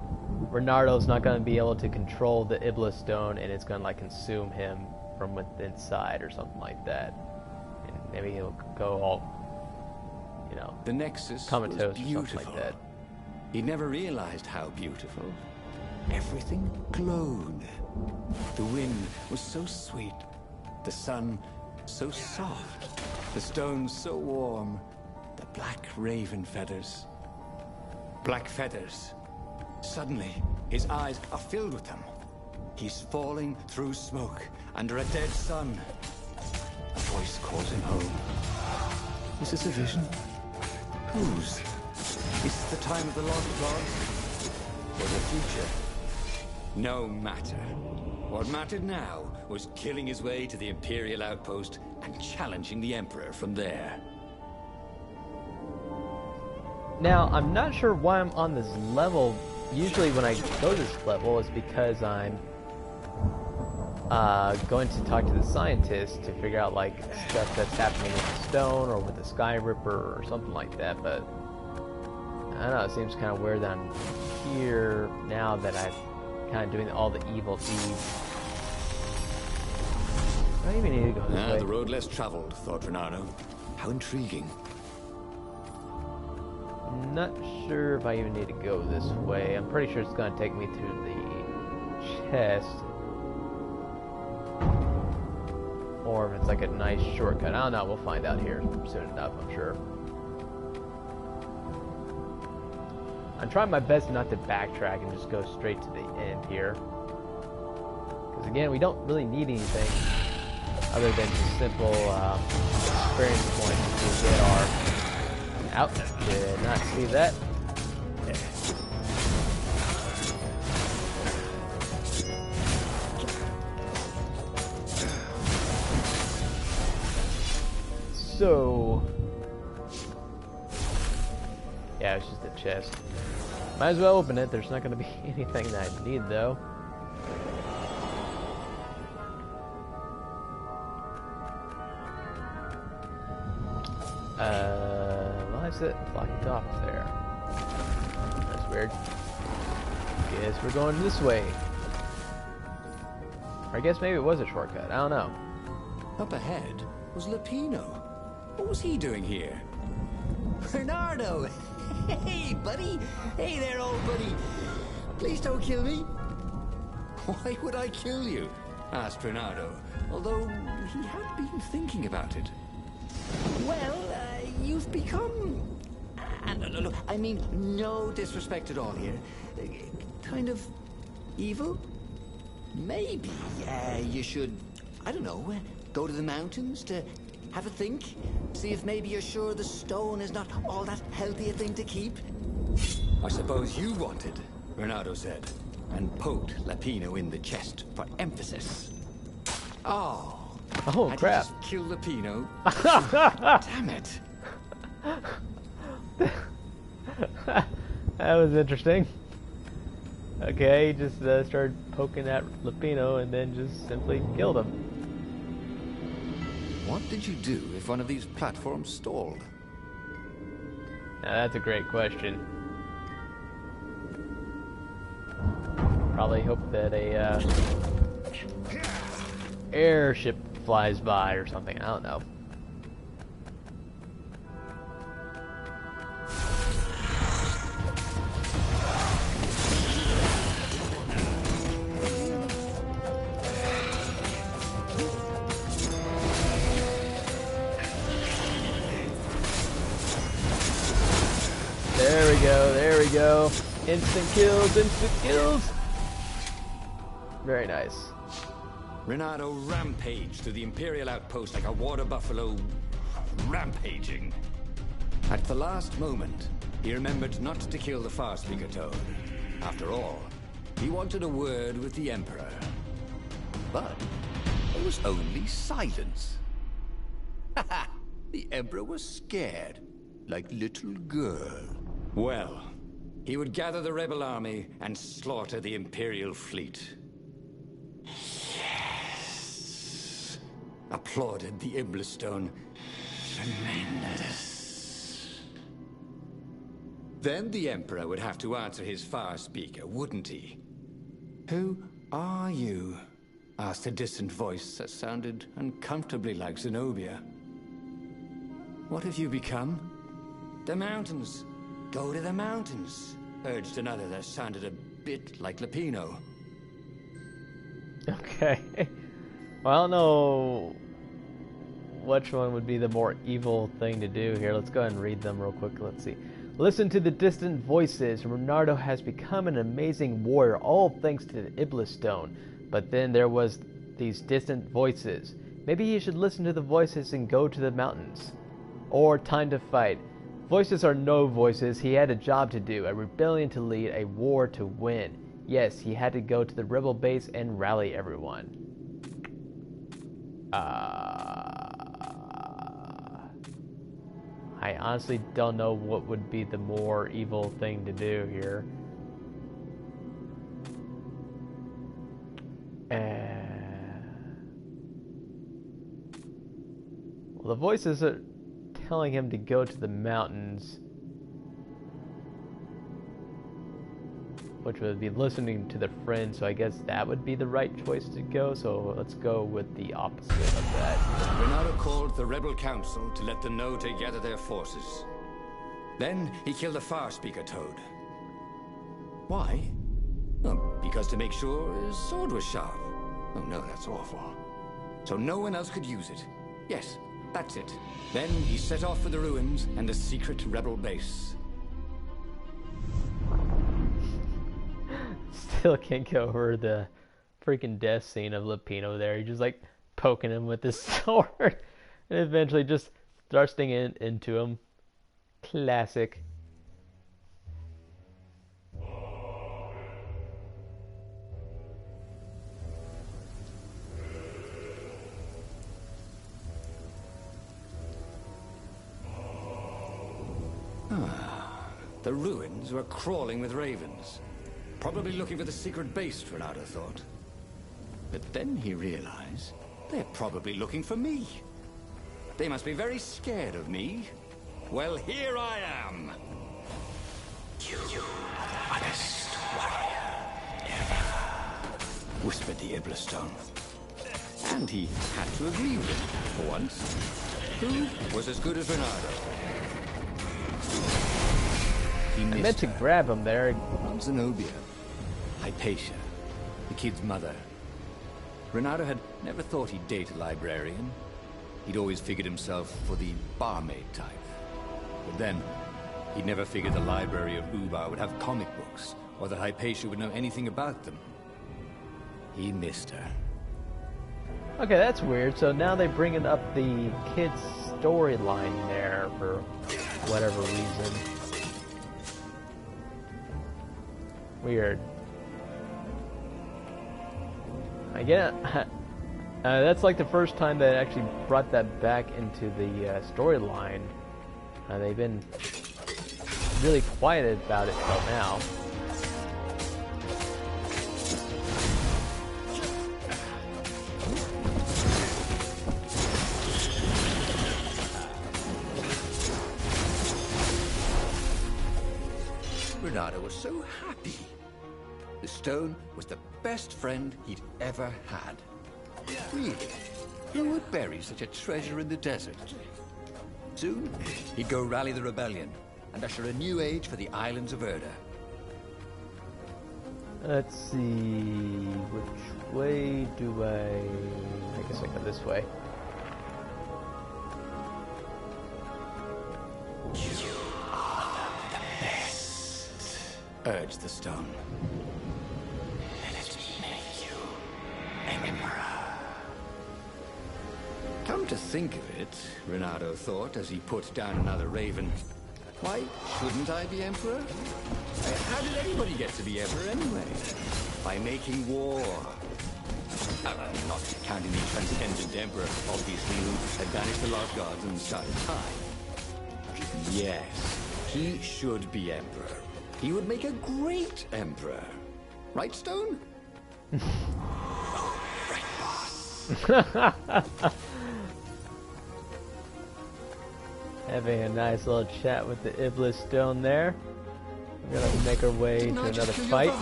Speaker 1: Renardo's not going to be able to control the Iblis stone, and it's going to like consume him from within inside or something like that. And maybe he'll go all, you know,
Speaker 3: The Nexus
Speaker 1: comatose
Speaker 3: was
Speaker 1: or
Speaker 3: beautiful.
Speaker 1: something like that.
Speaker 3: He never realized how beautiful. Everything glowed. The wind was so sweet. The sun so soft. The stones so warm. The black raven feathers. Black feathers. Suddenly, his eyes are filled with them. He's falling through smoke, under a dead sun. A voice calls him home. Is this a vision? Whose? Is this the time of the lost gods? Or the future? No matter. What mattered now was killing his way to the Imperial outpost and challenging the Emperor from there.
Speaker 1: Now, I'm not sure why I'm on this level. Usually when I go this level is because I'm going to talk to the scientist to figure out like stuff that's happening with the stone or with the Sky Ripper or something like that, but I don't know, it seems kind of weird that I'm here now that I'm kind of doing all the evil deeds. I don't even need to go this way.
Speaker 3: The road less traveled, thought Renardo. How intriguing.
Speaker 1: Not sure if I even need to go this way. I'm pretty sure it's going to take me through the chest. Or if it's like a nice shortcut. I don't know. We'll find out here soon enough, I'm sure. I'm trying my best not to backtrack and just go straight to the end here. Because again, we don't really need anything other than just simple experience points to get our... Ouch, did not see that. So, yeah, it's just a chest. Might as well open it. There's not going to be anything that I need, though. Why is it locked off there? That's weird. Guess we're going this way. Or I guess maybe it was a shortcut. I don't know.
Speaker 3: Up ahead was Lapino. What was he doing here?
Speaker 5: Bernardo! Hey, buddy! Hey there, old buddy! Please don't kill me!
Speaker 3: Why would I kill you? Asked Renardo, although he had been thinking about it.
Speaker 5: Well, you've become... look, I mean, no disrespect at all here. Kind of evil? Maybe you should, I don't know, go to the mountains to have a think? See if maybe you're sure the stone is not all that healthy a thing to keep?
Speaker 3: I suppose you wanted, Renardo said, and poked Lapino in the chest for emphasis. Oh,
Speaker 1: Oh
Speaker 3: Had
Speaker 1: crap!
Speaker 3: he just killed the Pino? Damn it!
Speaker 1: That was interesting. Okay, he just started poking at Lupino and then just simply killed him.
Speaker 3: What did you do if one of these platforms stalled?
Speaker 1: Now that's a great question. Probably hope that a airship flies by or something. I don't know. There we go, there we go. Instant kills, instant kills. Very nice.
Speaker 3: Renato rampaged through the Imperial outpost like a water buffalo rampaging. At the last moment, he remembered not to kill the Far Speaker Toad. After all, he wanted a word with the Emperor. But there was only silence. The Emperor was scared, like little girl. Well, he would gather the rebel army and slaughter the Imperial fleet. Yes! Applauded the Iblistone. Tremendous. Then the Emperor would have to answer his Far Speaker, wouldn't he? Who are you? Asked a distant voice that sounded uncomfortably like Zenobia. What have you become? The mountains. Go to the mountains, urged another that sounded a bit like Lupino.
Speaker 1: Okay. Well, I don't know which one would be the more evil thing to do here. Let's go ahead and read them real quick. Let's see. Listen to the distant voices. Renardo has become an amazing warrior, all thanks to the Iblis Stone. But then there was these distant voices. Maybe he should listen to the voices and go to the mountains. Or time to fight. Voices are no voices. He had a job to do, a rebellion to lead, a war to win. Yes, he had to go to the rebel base and rally everyone. I honestly don't know what would be the more evil thing to do here. Well, the voices are telling him to go to the mountains, which would be listening to the friend, so I guess that would be the right choice to go, so let's go with the opposite of that.
Speaker 3: Renato called the Rebel Council to let them know to gather their forces. Then he killed the Far Speaker Toad. Why? Well, because to make sure his sword was sharp. Oh no, that's awful. So no one else could use it. Yes, that's it. Then he set off for the ruins and the secret rebel base.
Speaker 1: Still can't get over the freaking death scene of Lupino there. He's just like poking him with his sword and eventually just thrusting into him. Classic.
Speaker 3: The ruins were crawling with ravens. Probably looking for the secret base, Renato thought. But then he realized they're probably looking for me. They must be very scared of me. Well, here I am. You are the honest warrior ever, whispered the Iblistone. And he had to agree with him, for once. Who was as good as Renato? He
Speaker 1: I meant to grab him there.
Speaker 3: Not Zenobia. Hypatia, the kid's mother. Renato had never thought he'd date a librarian. He'd always figured himself for the barmaid type. But then, he'd never figured the library of Ubar would have comic books, or that Hypatia would know anything about them. He missed her.
Speaker 1: Okay, that's weird. So now they're bringing up the kid's storyline there for whatever reason. Weird. I That's like the first time they actually brought that back into the storyline. They've been really quiet about it till now.
Speaker 3: Renato was so happy. The stone was the best friend he'd ever had. Really, who would bury such a treasure in the desert? Soon, he'd go rally the rebellion and usher a new age for the islands of Erda.
Speaker 1: Let's see, which way do I guess I go this way.
Speaker 3: You are the best, urged the stone. Let me make you emperor. Come to think of it, Renato thought as he put down another raven, why shouldn't I be emperor? How did anybody get to be emperor anyway? By making war. Not counting the transcendent emperor, obviously, who had banished the lost gods and started time. Yes, he should be emperor. He would make a great emperor. Right, Stone? Right, boss.
Speaker 1: Having a nice little chat with the Iblis Stone there. We're gonna make our way to another fight.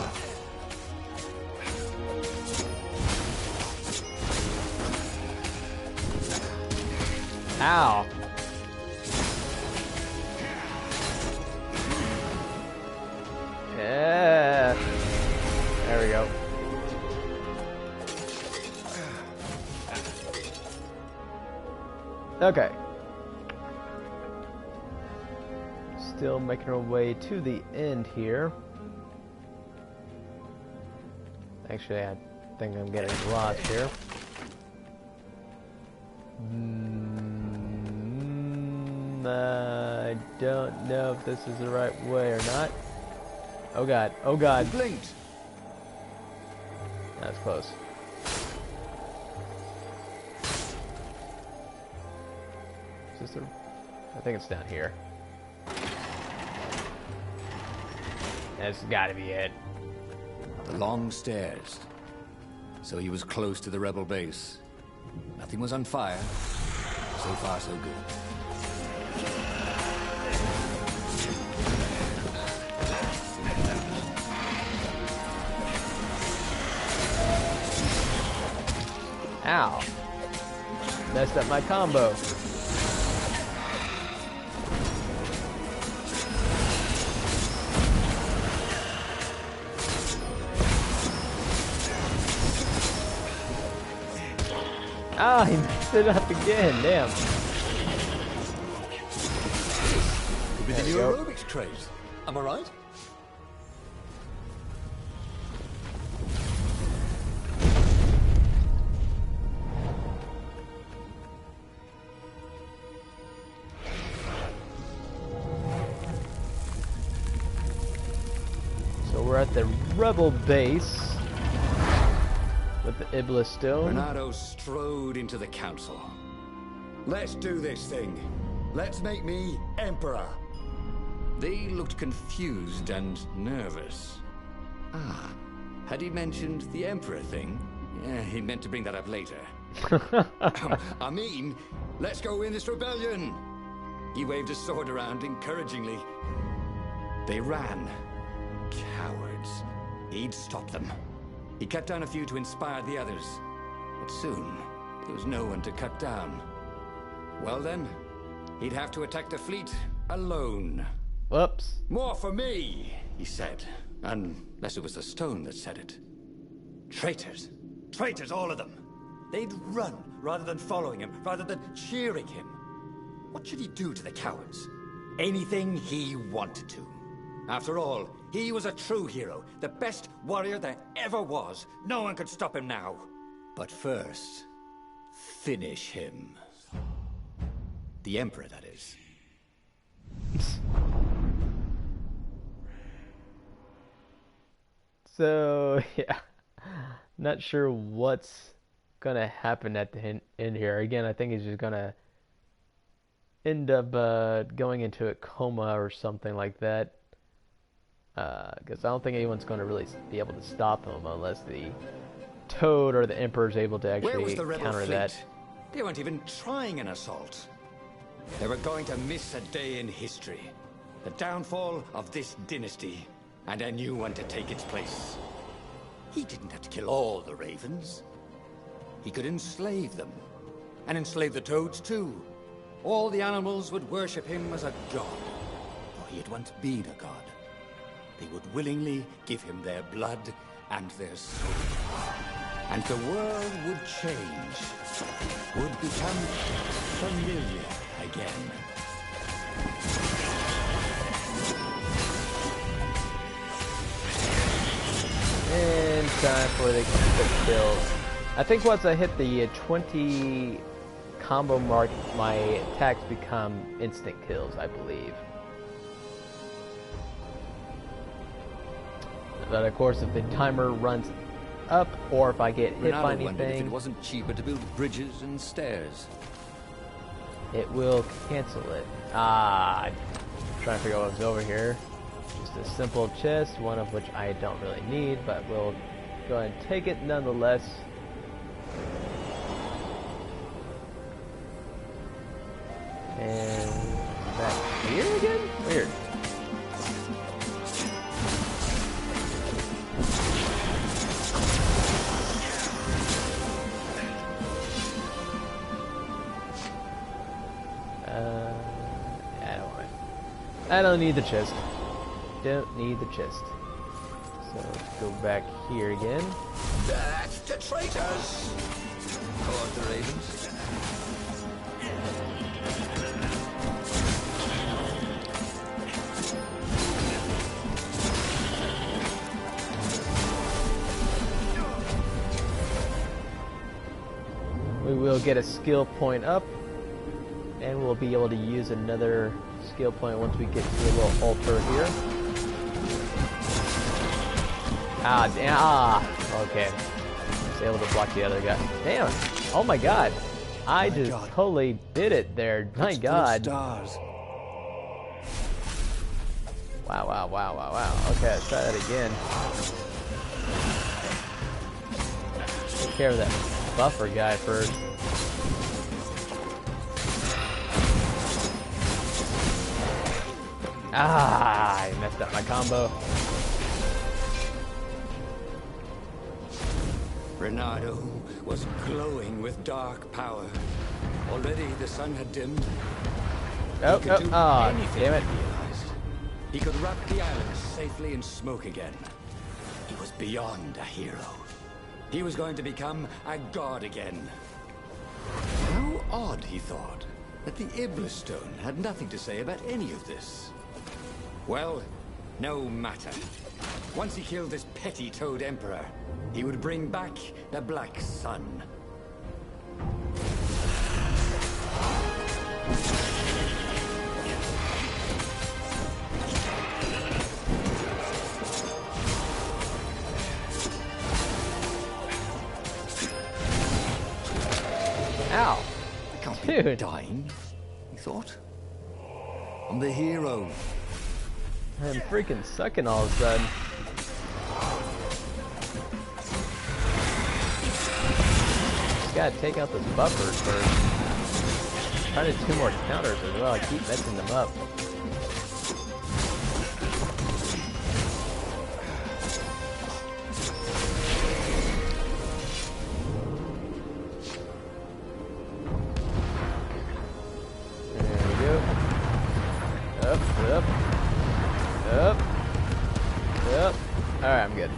Speaker 1: Ow! Yeah! There we go. Okay. Still making our way to the end here. Actually, I think I'm getting lost here. I don't know if this is the right way or not. Oh god, oh god.
Speaker 3: Blinked.
Speaker 1: That's close. Is this the... I think it's down here. That's gotta be it.
Speaker 3: The long stairs. So he was close to the rebel base. Nothing was on fire. So far, so good.
Speaker 1: Ow. Messed up my combo. Ah, he messed it up again, damn.
Speaker 3: Could be the new aerobics craze. Am I right?
Speaker 1: So we're at the rebel base with the Iblis Stone.
Speaker 3: Renato strode into the council. Let's do this thing. Let's make me emperor. They looked confused and nervous. Ah, had he mentioned the emperor thing? Yeah, he meant to bring that up later. I mean, let's go win this rebellion. He waved his sword around encouragingly. They ran. Cowards. He'd stop them. He cut down a few to inspire the others. But soon, there was no one to cut down. Well then, he'd have to attack the fleet alone.
Speaker 1: Whoops.
Speaker 3: More for me, he said. Unless it was the stone that said it. Traitors. Traitors, all of them. They'd run rather than following him, rather than cheering him. What should he do to the cowards? Anything he wanted to. After all, he was a true hero, the best warrior there ever was. No one could stop him now. But first, finish him. The Emperor, that is.
Speaker 1: So, yeah. Not sure what's gonna happen at the end here. Again, I think he's just gonna end up going into a coma or something like that. Because I don't think anyone's gonna really be able to stop him unless the Toad or the Emperor is able to
Speaker 3: Where was
Speaker 1: actually
Speaker 3: the rebel
Speaker 1: counter
Speaker 3: fleet?
Speaker 1: that.
Speaker 3: They weren't even trying an assault. They were going to miss a day in history. The downfall of this dynasty, and a new one to take its place. He didn't have to kill all the ravens. He could enslave them, and enslave the toads too. All the animals would worship him as a god, for he had once been a god. They would willingly give him their blood and their soul. And the world would change, would become familiar again.
Speaker 1: And time for the kills. I think once I hit the 20 combo mark, my attacks become instant kills, I believe. But of course, if the timer runs up, or if I get hit by
Speaker 3: Ronaldo wondered if
Speaker 1: anything,
Speaker 3: it wasn't cheaper to build bridges and stairs.
Speaker 1: it will cancel it. I'm trying to figure out what's over here. Just a simple chest, one of which I don't really need, but we'll go ahead and take it nonetheless. And back here again? Weird. I don't want it. I don't need the chest. Don't need the chest. So let's go back here again.
Speaker 5: That's the traitors!
Speaker 3: Caught the ravens.
Speaker 1: We will get a skill point up, and we'll be able to use another skill point once we get to a little altar here. Ah, damn. Ah, okay. I was able to block the other guy. Damn. Oh my god. I just totally did it there. My god.
Speaker 3: Stars.
Speaker 1: Wow, wow, wow, wow, wow. Okay, let's try that again. Take care of that buffer guy first. Ah, I messed up my combo.
Speaker 3: Renato was glowing with dark power. Already the sun had dimmed.
Speaker 1: Oh,
Speaker 3: He could do
Speaker 1: oh,
Speaker 3: anything,
Speaker 1: damn it.
Speaker 3: he realized. He could wrap the island safely in smoke again. He was beyond a hero. He was going to become a god again. How odd, he thought, that the Iblis Stone had nothing to say about any of this. Well, no matter. Once he killed this petty Toad Emperor, he would bring back the Black Sun.
Speaker 1: Ow.
Speaker 3: I can't
Speaker 1: Dude.
Speaker 3: be dying, he thought. I'm the hero.
Speaker 1: I'm freaking sucking all of a sudden. Just gotta take out those buffers first. Try to do 2 more counters as well. I keep messing them up. There we go. Up, up. Up. Up. Alright, I'm good.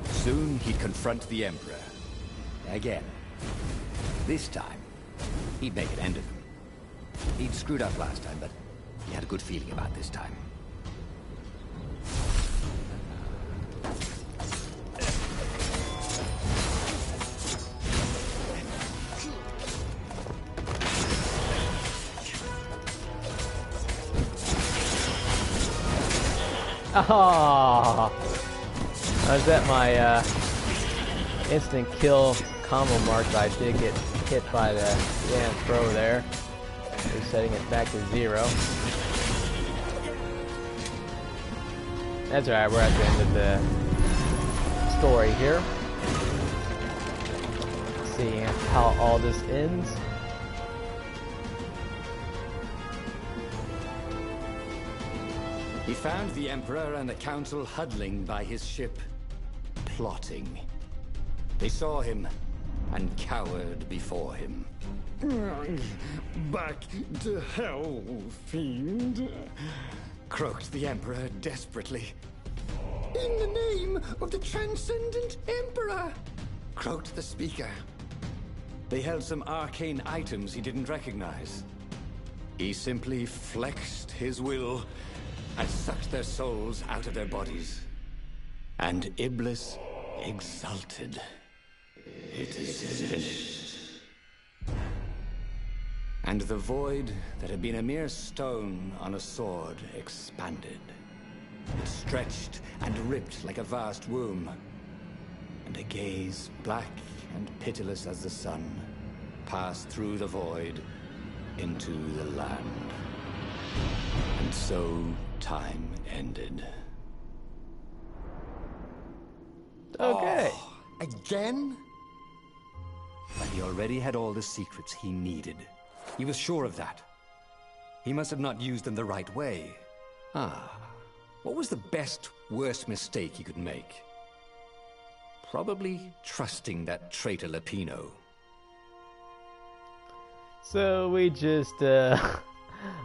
Speaker 3: Soon he'd confront the Emperor. Again. This time, he'd make an end of him. He'd screwed up last time, but he had a good feeling about this time.
Speaker 1: Oh, I was at my instant kill combo mark, but I did get hit by the throw there, resetting it back to 0. That's alright, we're at the end of the story here. Seeing how all this ends.
Speaker 2: He found the Emperor and the Council huddling by his ship, plotting. They saw him and cowered before him.
Speaker 4: Back to hell, fiend.
Speaker 2: Croaked the Emperor desperately.
Speaker 5: In the name of the Transcendent Emperor!
Speaker 2: Croaked the Speaker. They held some arcane items he didn't recognize. He simply flexed his will and sucked their souls out of their bodies. And Iblis exulted. It is finished. And the void that had been a mere stone on a sword expanded. It stretched and ripped like a vast womb. And a gaze, black and pitiless as the sun, passed through the void into the land. And so time ended.
Speaker 1: Okay.
Speaker 5: Oh, again?
Speaker 2: But he already had all the secrets he needed. He was sure of that. He must have not used them the right way. What was the best, worst mistake he could make? Probably trusting that traitor Lapino.
Speaker 1: So we just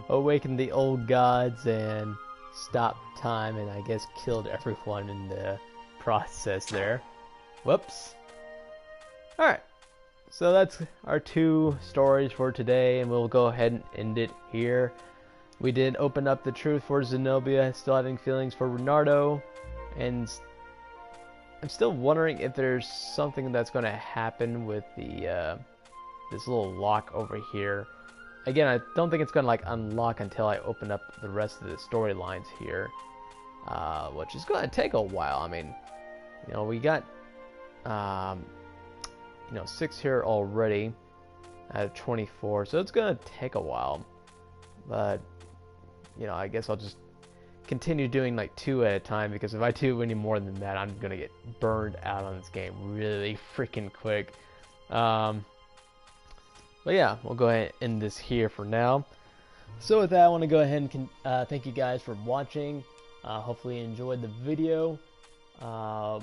Speaker 1: awakened the old gods and stopped time, and I guess killed everyone in the process there. Whoops. Alright. So that's our 2 stories for today, and we'll go ahead and end it here. We did open up the truth for Zenobia, still having feelings for Renardo, and I'm still wondering if there's something that's going to happen with the this little lock over here. Again, I don't think it's going to like unlock until I open up the rest of the storylines here, which is going to take a while. I mean, you know, we got 6 here already out of 24, so it's going to take a while. But you know, I guess I'll just continue doing like 2 at a time, because if I do any more than that, I'm gonna get burned out on this game really freaking quick. But yeah, we'll go ahead and end this here for now. So with that, I want to go ahead and thank you guys for watching. Hopefully you enjoyed the video. I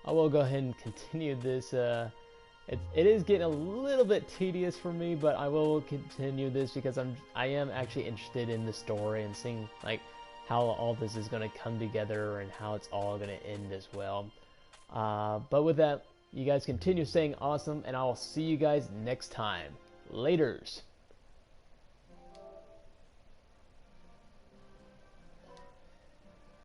Speaker 1: will go ahead and continue this. It is getting a little bit tedious for me, but I will continue this because I am actually interested in the story and seeing like how all this is going to come together and how it's all going to end as well. But with that, you guys continue staying awesome, and I will see you guys next time. Laters.